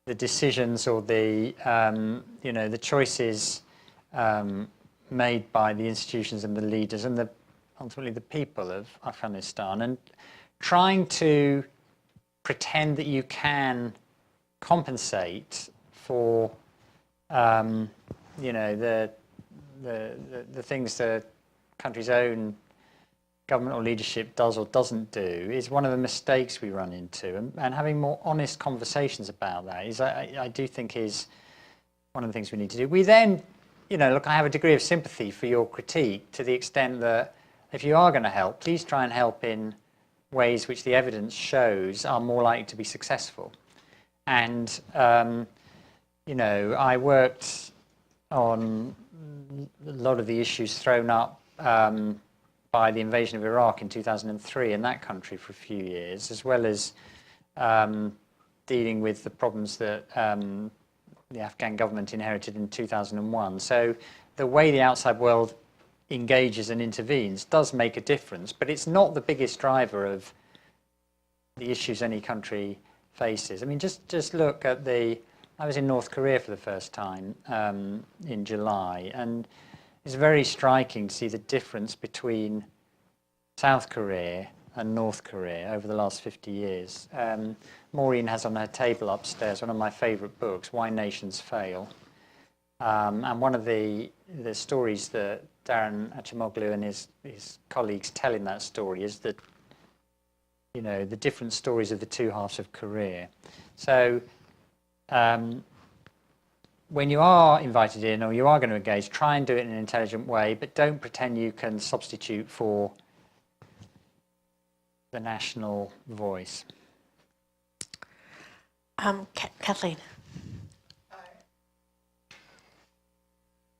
the decisions or the the choices made by the institutions and the leaders and ultimately the people of Afghanistan. And trying to pretend that you can compensate for the things the country's own government or leadership does or doesn't do is one of the mistakes we run into, and having more honest conversations about that is, I do think, is one of the things we need to do. We then, look, I have a degree of sympathy for your critique to the extent that if you are going to help, please try and help in ways which the evidence shows are more likely to be successful. And, I worked on a lot of the issues thrown up by the invasion of Iraq in 2003 in that country for a few years, as well as dealing with the problems that the Afghan government inherited in 2001. So the way the outside world engages and intervenes does make a difference, but it's not the biggest driver of the issues any country faces. Just look at I was in North Korea for the first time in July, and it's very striking to see the difference between South Korea and North Korea over the last 50 years. Maureen has on her table upstairs one of my favourite books, Why Nations Fail. And one of the stories that Darren Acemoglu and his colleagues tell in that story is that, the different stories of the two halves of Korea. So when you are invited in or you are going to engage, try and do it in an intelligent way, but don't pretend you can substitute for the national voice. Kathleen.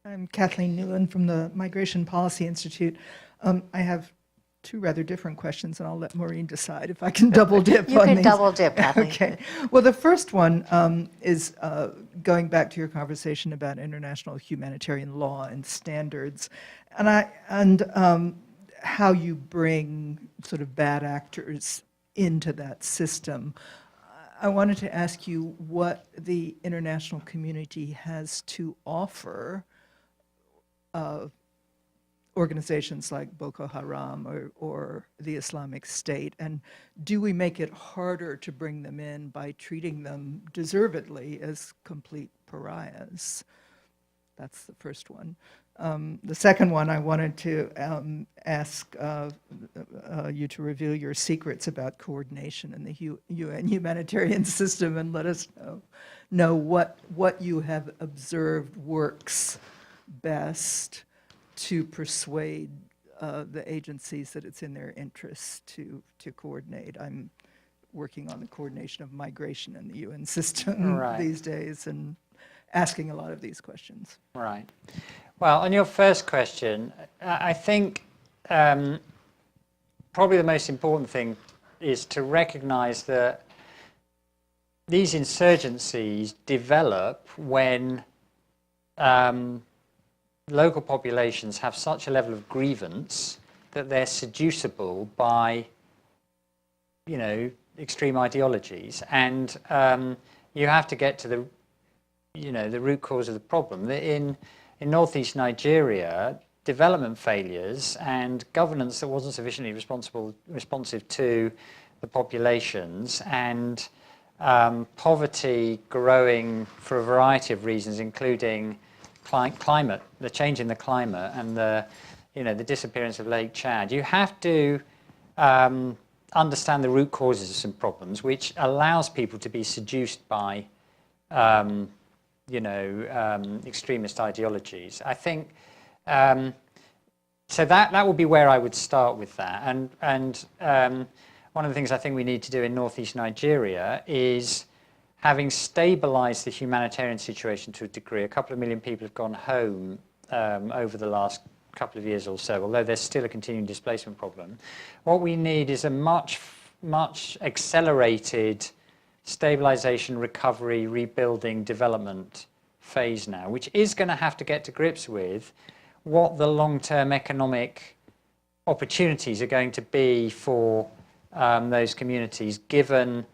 I'm Kathleen Newland from the Migration Policy Institute. I have two rather different questions, and I'll let Maureen decide if I can double dip You on can these. double dip, Kathleen. Okay. Well, the first one is going back to your conversation about international humanitarian law and standards, and how you bring sort of bad actors into that system. I wanted to ask you what the international community has to offer organizations like Boko Haram or the Islamic State, and do we make it harder to bring them in by treating them deservedly as complete pariahs? That's the first one. The second one, I wanted to ask you to reveal your secrets about coordination in the UN humanitarian system, and let us know what you have observed works best to persuade the agencies that it's in their interest to coordinate. I'm working on the coordination of migration in the UN system Right. these days, and asking a lot of these questions. Right. Well, on your first question, I think probably the most important thing is to recognize that these insurgencies develop when local populations have such a level of grievance that they're seducible by, extreme ideologies, and you have to get to the root cause of the problem. In northeast Nigeria, development failures and governance that wasn't sufficiently responsive to the populations, and poverty growing for a variety of reasons, including climate, the change in the climate, and the disappearance of Lake Chad. You have to understand the root causes of some problems, which allows people to be seduced by extremist ideologies. I think so. That would be where I would start with that. And one of the things I think we need to do in northeast Nigeria is, having stabilized the humanitarian situation to a degree, a couple of million people have gone home over the last couple of years or so, although there's still a continuing displacement problem. What we need is a much accelerated stabilization, recovery, rebuilding, development phase now, which is going to have to get to grips with what the long-term economic opportunities are going to be for those communities, given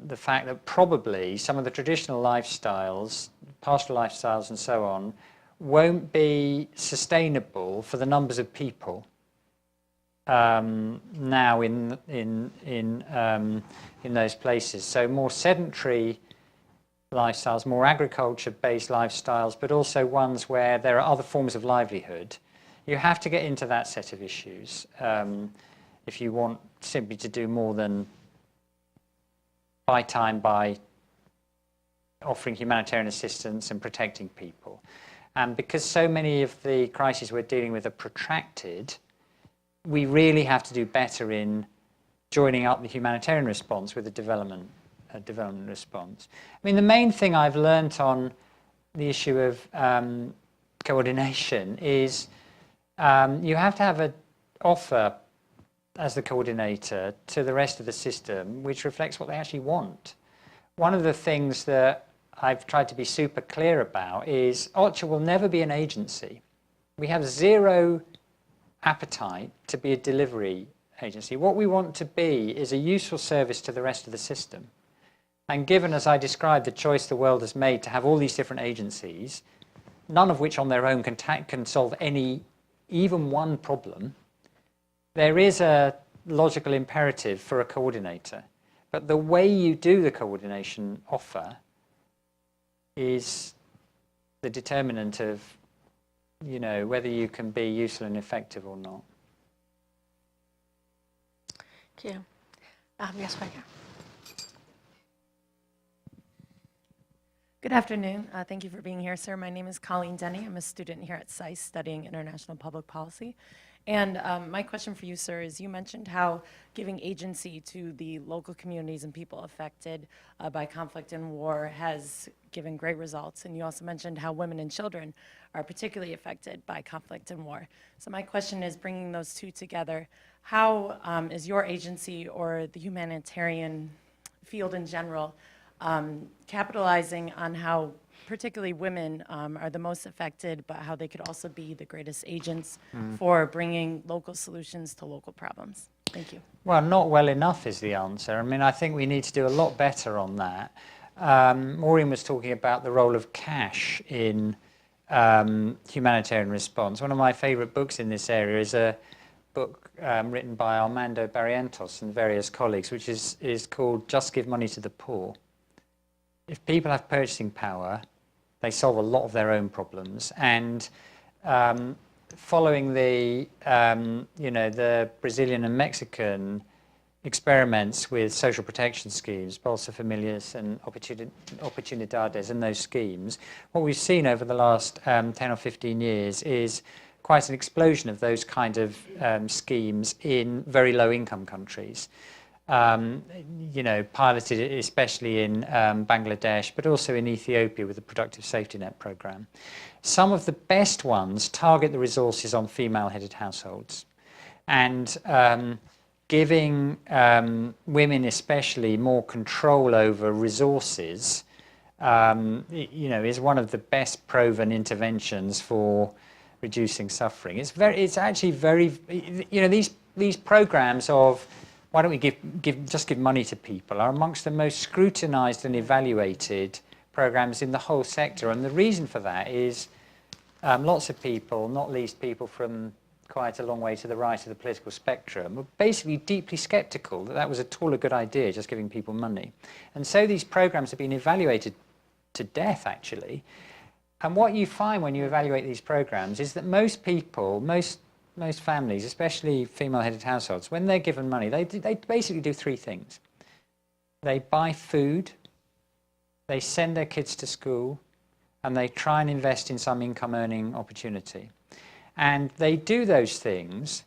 the fact that probably some of the traditional lifestyles, pastoral lifestyles and so on, won't be sustainable for the numbers of people now in those places. So more sedentary lifestyles, more agriculture-based lifestyles, but also ones where there are other forms of livelihood. You have to get into that set of issues if you want simply to do more than buy time by offering humanitarian assistance and protecting people. And because so many of the crises we're dealing with are protracted, we really have to do better in joining up the humanitarian response with the development response. I mean, the main thing I've learned on the issue of coordination is you have to have an offer as the coordinator to the rest of the system which reflects what they actually want. One of the things that I've tried to be super clear about is OCHA will never be an agency. We have zero appetite to be a delivery agency. What we want to be is a useful service to the rest of the system. And given, as I described, the choice the world has made to have all these different agencies, none of which on their own can solve even one problem, there is a logical imperative for a coordinator. But the way you do the coordination offer is the determinant of, whether you can be useful and effective or not. Thank you. Yes, right here. Good afternoon. Thank you for being here, sir. My name is Colleen Deni. I'm a student here at SAIS studying international public policy. And my question for you, sir, is you mentioned how giving agency to the local communities and people affected by conflict and war has given great results. And you also mentioned how women and children are particularly affected by conflict and war. So my question is, bringing those two together, how is your agency or the humanitarian field in general capitalizing on how particularly women are the most affected, but how they could also be the greatest agents for bringing local solutions to local problems? Thank you. Well, not well enough is the answer. I mean, I think we need to do a lot better on that. Maureen was talking about the role of cash in humanitarian response. One of my favourite books in this area is a book written by Armando Barrientos and various colleagues, which is called Just Give Money to the Poor. If people have purchasing power, they solve a lot of their own problems. And following the, the Brazilian and Mexican experiments with social protection schemes, Bolsa Familias and Oportunidades and those schemes, what we've seen over the last 10 or 15 years is quite an explosion of those kind of schemes in very low-income countries. Piloted especially in Bangladesh, but also in Ethiopia with the Productive Safety Net program. Some of the best ones target the resources on female-headed households, and giving women especially more control over resources, is one of the best proven interventions for reducing suffering. It's actually very, these programs of why don't we just give money to people are amongst the most scrutinized and evaluated programs in the whole sector. And the reason for that is lots of people, not least people from quite a long way to the right of the political spectrum, were basically deeply skeptical that that was at all a good idea, just giving people money. And so these programs have been evaluated to death, actually. And what you find when you evaluate these programs is that most people, most families, especially female-headed households, when they're given money, they basically do three things. They buy food, they send their kids to school, and they try and invest in some income-earning opportunity. And they do those things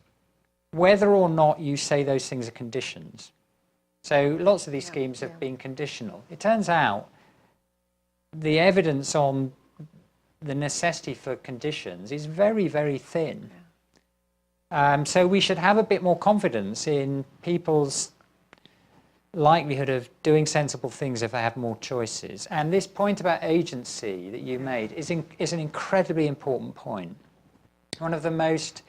whether or not you say those things are conditions. So lots of these schemes have been conditional. It turns out the evidence on the necessity for conditions is very, very thin. So we should have a bit more confidence in people's likelihood of doing sensible things if they have more choices. And this point about agency that you made is an incredibly important point. One of the most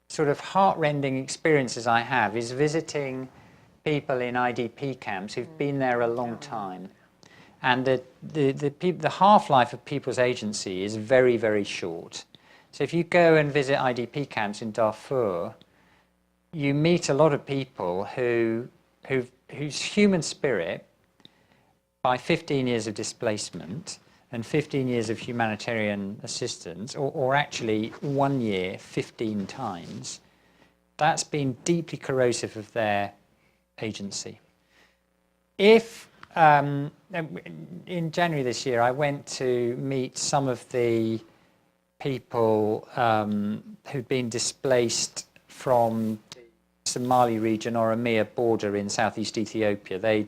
sort of heart-rending experiences I have is visiting people in IDP camps who've been there a long time. And the half-life of people's agency is very, very short. So if you go and visit IDP camps in Darfur, you meet a lot of people whose human spirit, by 15 years of displacement and 15 years of humanitarian assistance, or actually 1 year, 15 times, that's been deeply corrosive of their agency. In January this year, I went to meet some of the people who'd been displaced from the Somali region, Oromia border in southeast Ethiopia. They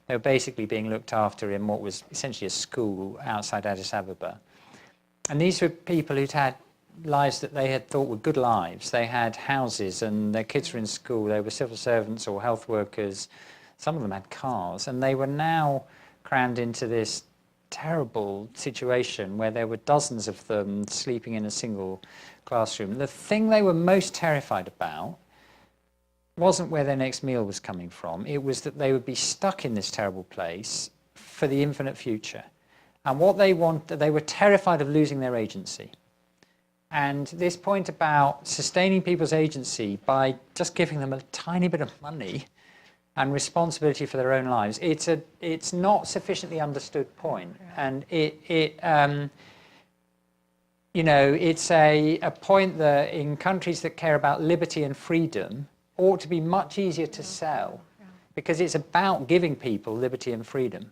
were basically being looked after in what was essentially a school outside Addis Ababa. And these were people who'd had lives that they had thought were good lives. They had houses and their kids were in school. They were civil servants or health workers. Some of them had cars. And they were now crammed into this terrible situation where there were dozens of them sleeping in a single classroom. The thing they were most terrified about wasn't where their next meal was coming from. It was that they would be stuck in this terrible place for the infinite future. And what they were terrified of losing their agency. And this point about sustaining people's agency by just giving them a tiny bit of money and responsibility for their own lives, it's not sufficiently understood point. And it's a point that in countries that care about liberty and freedom ought to be much easier to sell, because it's about giving people liberty and freedom.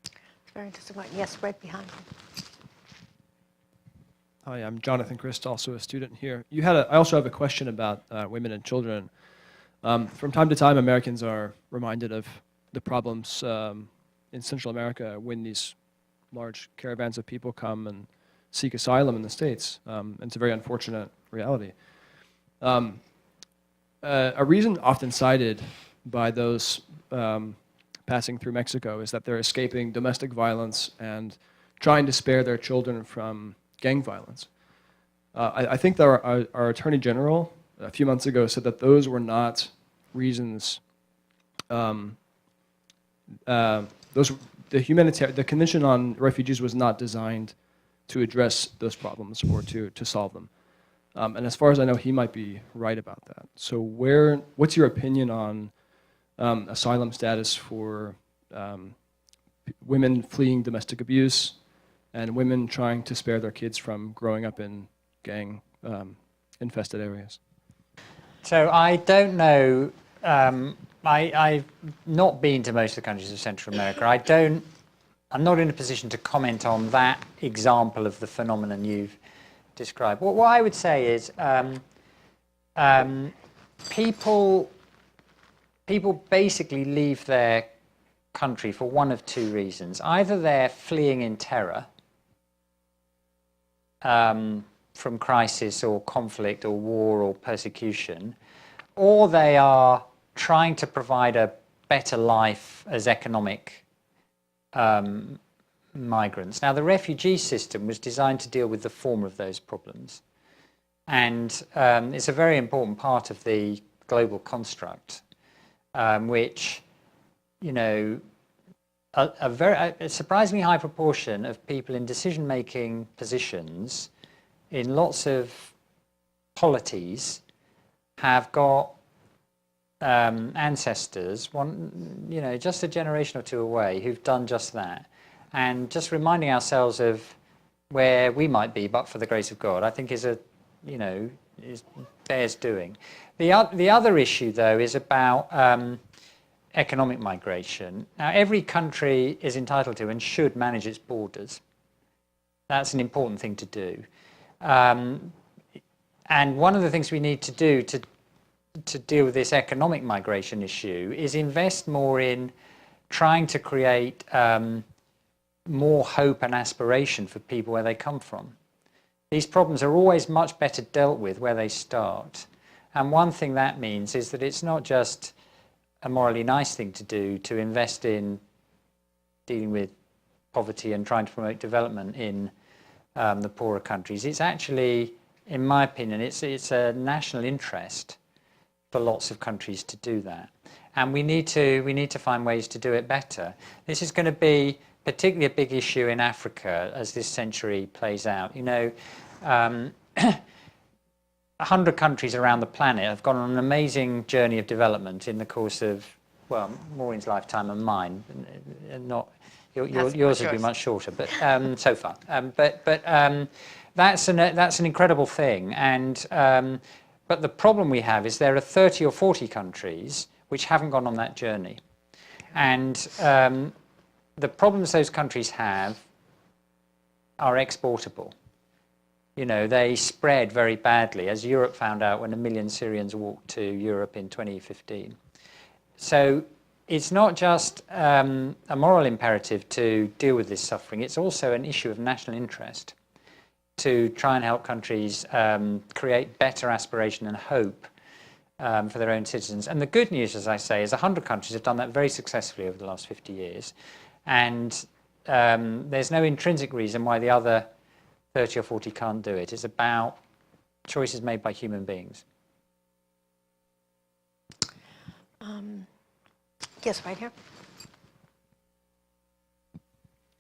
It's very interesting. Yes, right behind you. Hi, I'm Jonathan Christ, also a student here. I also have a question about women and children. From time to time, Americans are reminded of the problems in Central America when these large caravans of people come and seek asylum in the States. And it's a very unfortunate reality. A reason often cited by those passing through Mexico is that they're escaping domestic violence and trying to spare their children from gang violence. I think that our Attorney General a few months ago said that those were not reasons. The Convention on Refugees was not designed to address those problems or to solve them. And as far as I know, he might be right about that. So what's your opinion on asylum status for women fleeing domestic abuse and women trying to spare their kids from growing up in gang infested areas? So I don't know. I've not been to most of the countries of Central America. I'm not in a position to comment on that example of the phenomenon you've described. What I would say is people basically leave their country for one of two reasons. Either they're fleeing in terror from crisis or conflict or war or persecution, or they are trying to provide a better life as economic migrants. Now, the refugee system was designed to deal with the former of those problems, and it's a very important part of the global construct, which, you know, a surprisingly high proportion of people in decision-making positions in lots of polities have got ancestors, just a generation or two away, who've done just that. And just reminding ourselves of where we might be, but for the grace of God, I think bears doing. The other issue, though, is about economic migration. Now, every country is entitled to and should manage its borders. That's an important thing to do. And one of the things we need to do to deal with this economic migration issue is invest more in trying to create more hope and aspiration for people where they come from. These problems are always much better dealt with where they start. And one thing that means is that it's not just a morally nice thing to do to invest in dealing with poverty and trying to promote development in the poorer countries. It's actually, in my opinion, it's a national interest for lots of countries to do that, and we need to find ways to do it better. This is going to be particularly a big issue in Africa as this century plays out. 100 countries around the planet have gone on an amazing journey of development in the course of, well, Maureen's lifetime and mine, and not yours will be much shorter, but so far. But that's an incredible thing, and but the problem we have is there are 30 or 40 countries which haven't gone on that journey, and the problems those countries have are exportable. They spread very badly, as Europe found out when 1 million Syrians walked to Europe in 2015. So it's not just a moral imperative to deal with this suffering, it's also an issue of national interest to try and help countries create better aspiration and hope for their own citizens. And the good news, as I say, is 100 countries have done that very successfully over the last 50 years. And there's no intrinsic reason why the other 30 or 40 can't do it. It's about choices made by human beings. Yes, right here.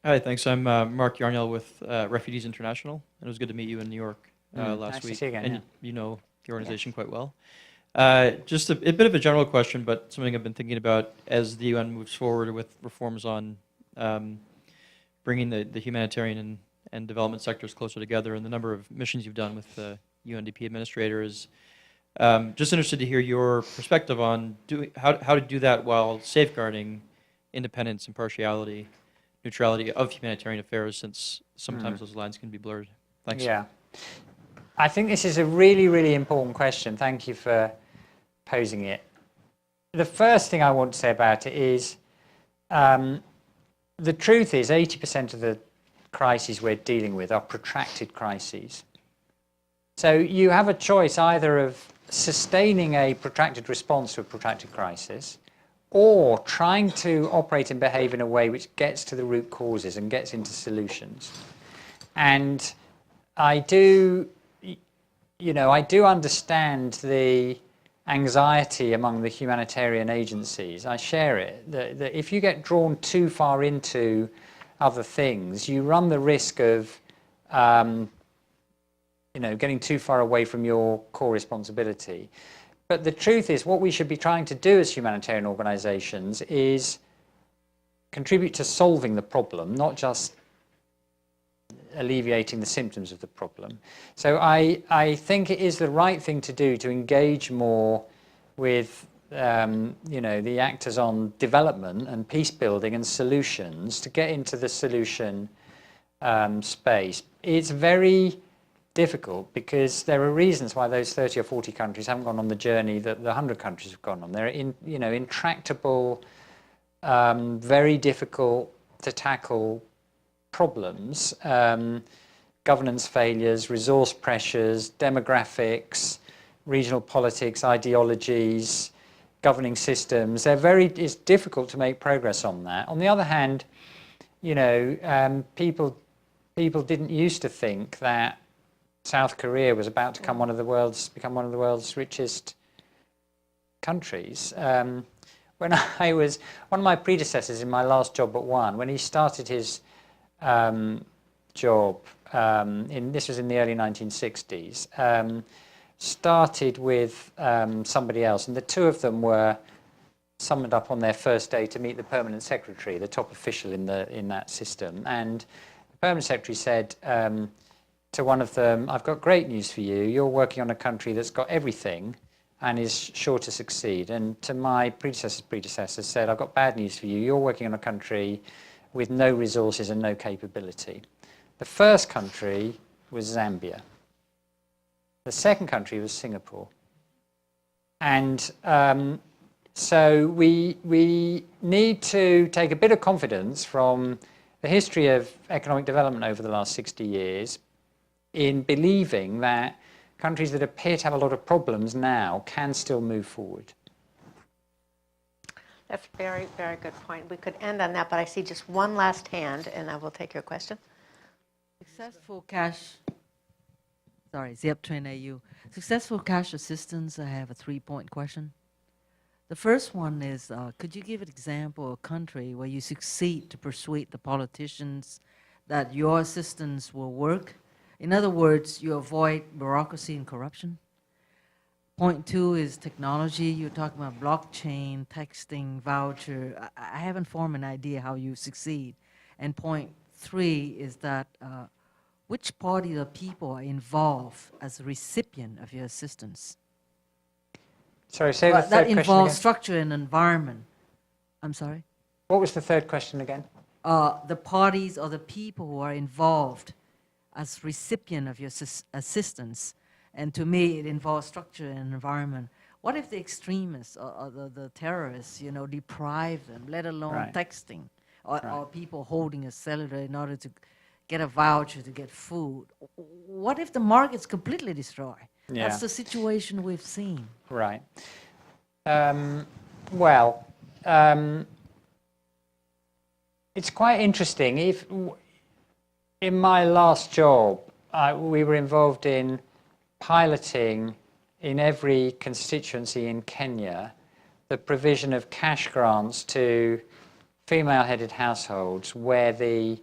Hi, thanks. I'm Mark Yarnell with Refugees International, and it was good to meet you in New York last nice week. to see you again, and yeah. you know the organization quite well. Just a bit of a general question, but something I've been thinking about as the UN moves forward with reforms on bringing the humanitarian and development sectors closer together, and the number of missions you've done with the UNDP administrators. Just interested to hear your perspective on how to do that while safeguarding independence, impartiality, neutrality of humanitarian affairs, since sometimes those lines can be blurred. Thanks. Yeah, I think this is a really, really important question. Thank you for posing it. The first thing I want to say about it is the truth is 80% of the crises we're dealing with are protracted crises. So you have a choice either of sustaining a protracted response to a protracted crisis or trying to operate and behave in a way which gets to the root causes and gets into solutions. And I do understand the anxiety among the humanitarian agencies. I share it, that if you get drawn too far into other things, you run the risk of getting too far away from your core responsibility. But the truth is, what we should be trying to do as humanitarian organizations is contribute to solving the problem, not just alleviating the symptoms of the problem. So I think it is the right thing to do to engage more with the actors on development and peace building and solutions to get into the solution space. It's very difficult because there are reasons why those 30 or 40 countries haven't gone on the journey that the 100 countries have gone on. They're intractable, very difficult to tackle problems, governance failures, resource pressures, demographics, regional politics, ideologies, governing systems. It's difficult to make progress on that. On the other hand, people didn't used to think that South Korea was about to become one of the world's richest countries. When I was one of my predecessors in my last job at One, when he started his job, this was in the early 1960s, started with somebody else, and the two of them were summoned up on their first day to meet the permanent secretary, the top official in that system. And the permanent secretary said to one of them, "I've got great news for you. You're working on a country that's got everything and is sure to succeed." And to my predecessor's predecessor said, "I've got bad news for you. You're working on a country with no resources and no capability." The first country was Zambia. The second country was Singapore. And so we need to take a bit of confidence from the history of economic development over the last 60 years in believing that countries that appear to have a lot of problems now can still move forward. That's a very, very good point. We could end on that, but I see just one last hand, and I will take your question. Successful cash, Zip Train AU. Successful cash assistance, I have a 3-point question. The first one is, could you give an example of a country where you succeed to persuade the politicians that your assistance will work? In other words, you avoid bureaucracy and corruption. Point 2 is technology. You're talking about blockchain, texting, voucher. I haven't formed an idea how you succeed. And point 3 is that which party or people are involved as a recipient of your assistance? Sorry, say the third that question involves again. structure and environment. I'm sorry? What was the third question again? The parties or the people who are involved as recipient of your assistance. And to me, it involves structure and environment. What if the extremists or the terrorists, deprive them, let alone Right. texting, or people holding a cellular in order to get a voucher to get food? What if the market's completely destroyed? Yeah. That's the situation we've seen. Right. It's quite interesting. In my last job, we were involved in piloting in every constituency in Kenya the provision of cash grants to female-headed households where there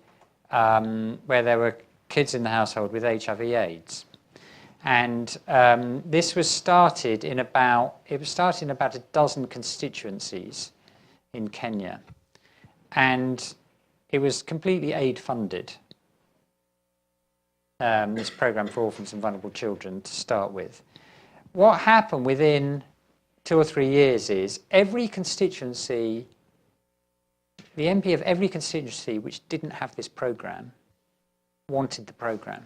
were kids in the household with HIV/AIDS. And this was started in about a dozen constituencies in Kenya. And it was completely aid funded, this program for orphans and vulnerable children to start with. What happened within 2 or 3 years is every constituency, the MP of every constituency which didn't have this program wanted the program.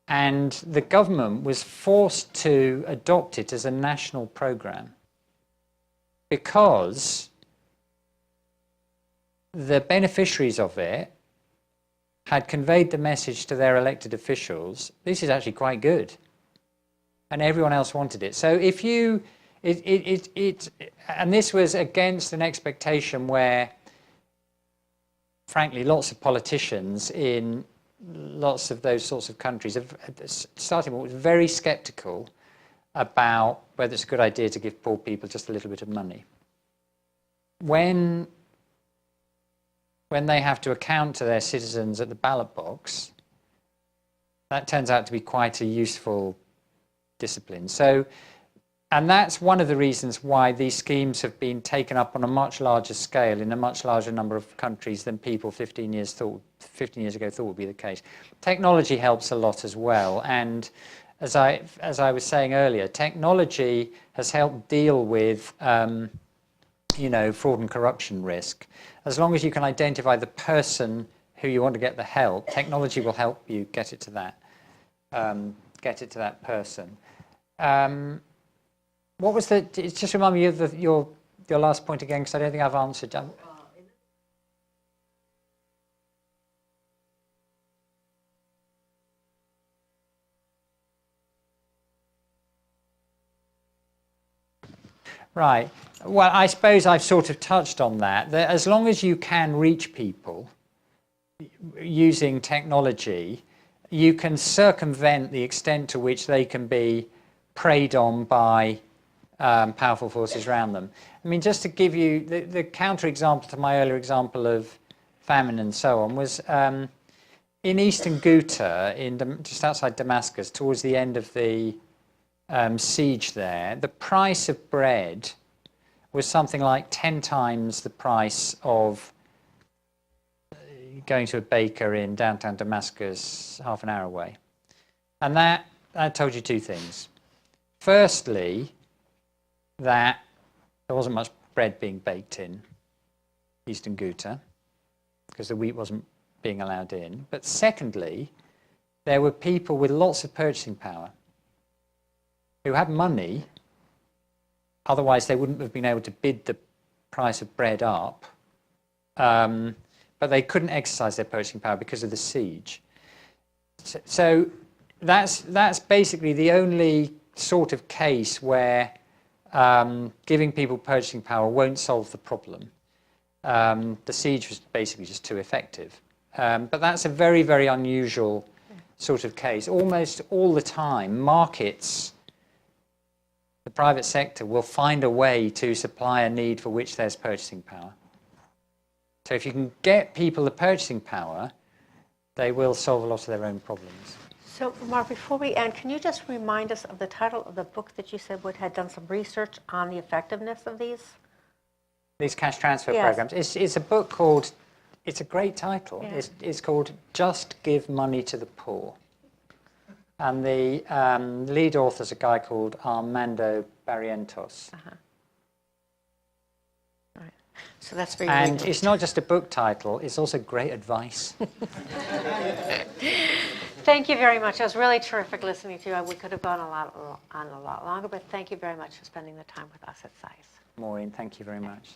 And the government was forced to adopt it as a national program because the beneficiaries of it had conveyed the message to their elected officials, this is actually quite good. And everyone else wanted it. So if you, and this was against an expectation where, frankly, lots of politicians in lots of those sorts of countries have started was very skeptical about whether it's a good idea to give poor people just a little bit of money. When they have to account to their citizens at the ballot box, that turns out to be quite a useful discipline. So, and that's one of the reasons why these schemes have been taken up on a much larger scale in a much larger number of countries than people 15 years ago thought would be the case. Technology helps a lot as well, and as I was saying earlier, technology has helped deal with fraud and corruption risk. As long as you can identify the person who you want to get the help, technology will help you get it to that person. What was the? Just remind me of your last point again, because I don't think I've answered. Right. Well, I suppose I've sort of touched on that. That as long as you can reach people using technology, you can circumvent the extent to which they can be preyed on by powerful forces around them. I mean, just to give you the counter-example to my earlier example of famine and so on was in eastern Ghouta, just outside Damascus, towards the end of the siege there, the price of bread was something like 10 times the price of going to a baker in downtown Damascus half an hour away. And that told you two things. Firstly, that there wasn't much bread being baked in eastern Ghouta because the wheat wasn't being allowed in. But secondly, there were people with lots of purchasing power who had money, otherwise they wouldn't have been able to bid the price of bread up, but they couldn't exercise their purchasing power because of the siege. So that's basically the only sort of case where giving people purchasing power won't solve the problem. The siege was basically just too effective. But that's a very, very unusual sort of case. Almost all the time, markets, the private sector will find a way to supply a need for which there's purchasing power. So if you can get people the purchasing power, they will solve a lot of their own problems. So, Mark, before we end, can you just remind us of the title of the book that you said had done some research on the effectiveness of these cash transfer Yes. programs? It's a book called, it's a great title. Yeah. It's called Just Give Money to the Poor. And the lead author is a guy called Armando Barrientos. Right. So that's very And readable. it's not just a book title, it's also great advice. Thank you very much. It was really terrific listening to you. We could have gone on a lot longer, but thank you very much for spending the time with us at SAIS. Maureen, thank you very much.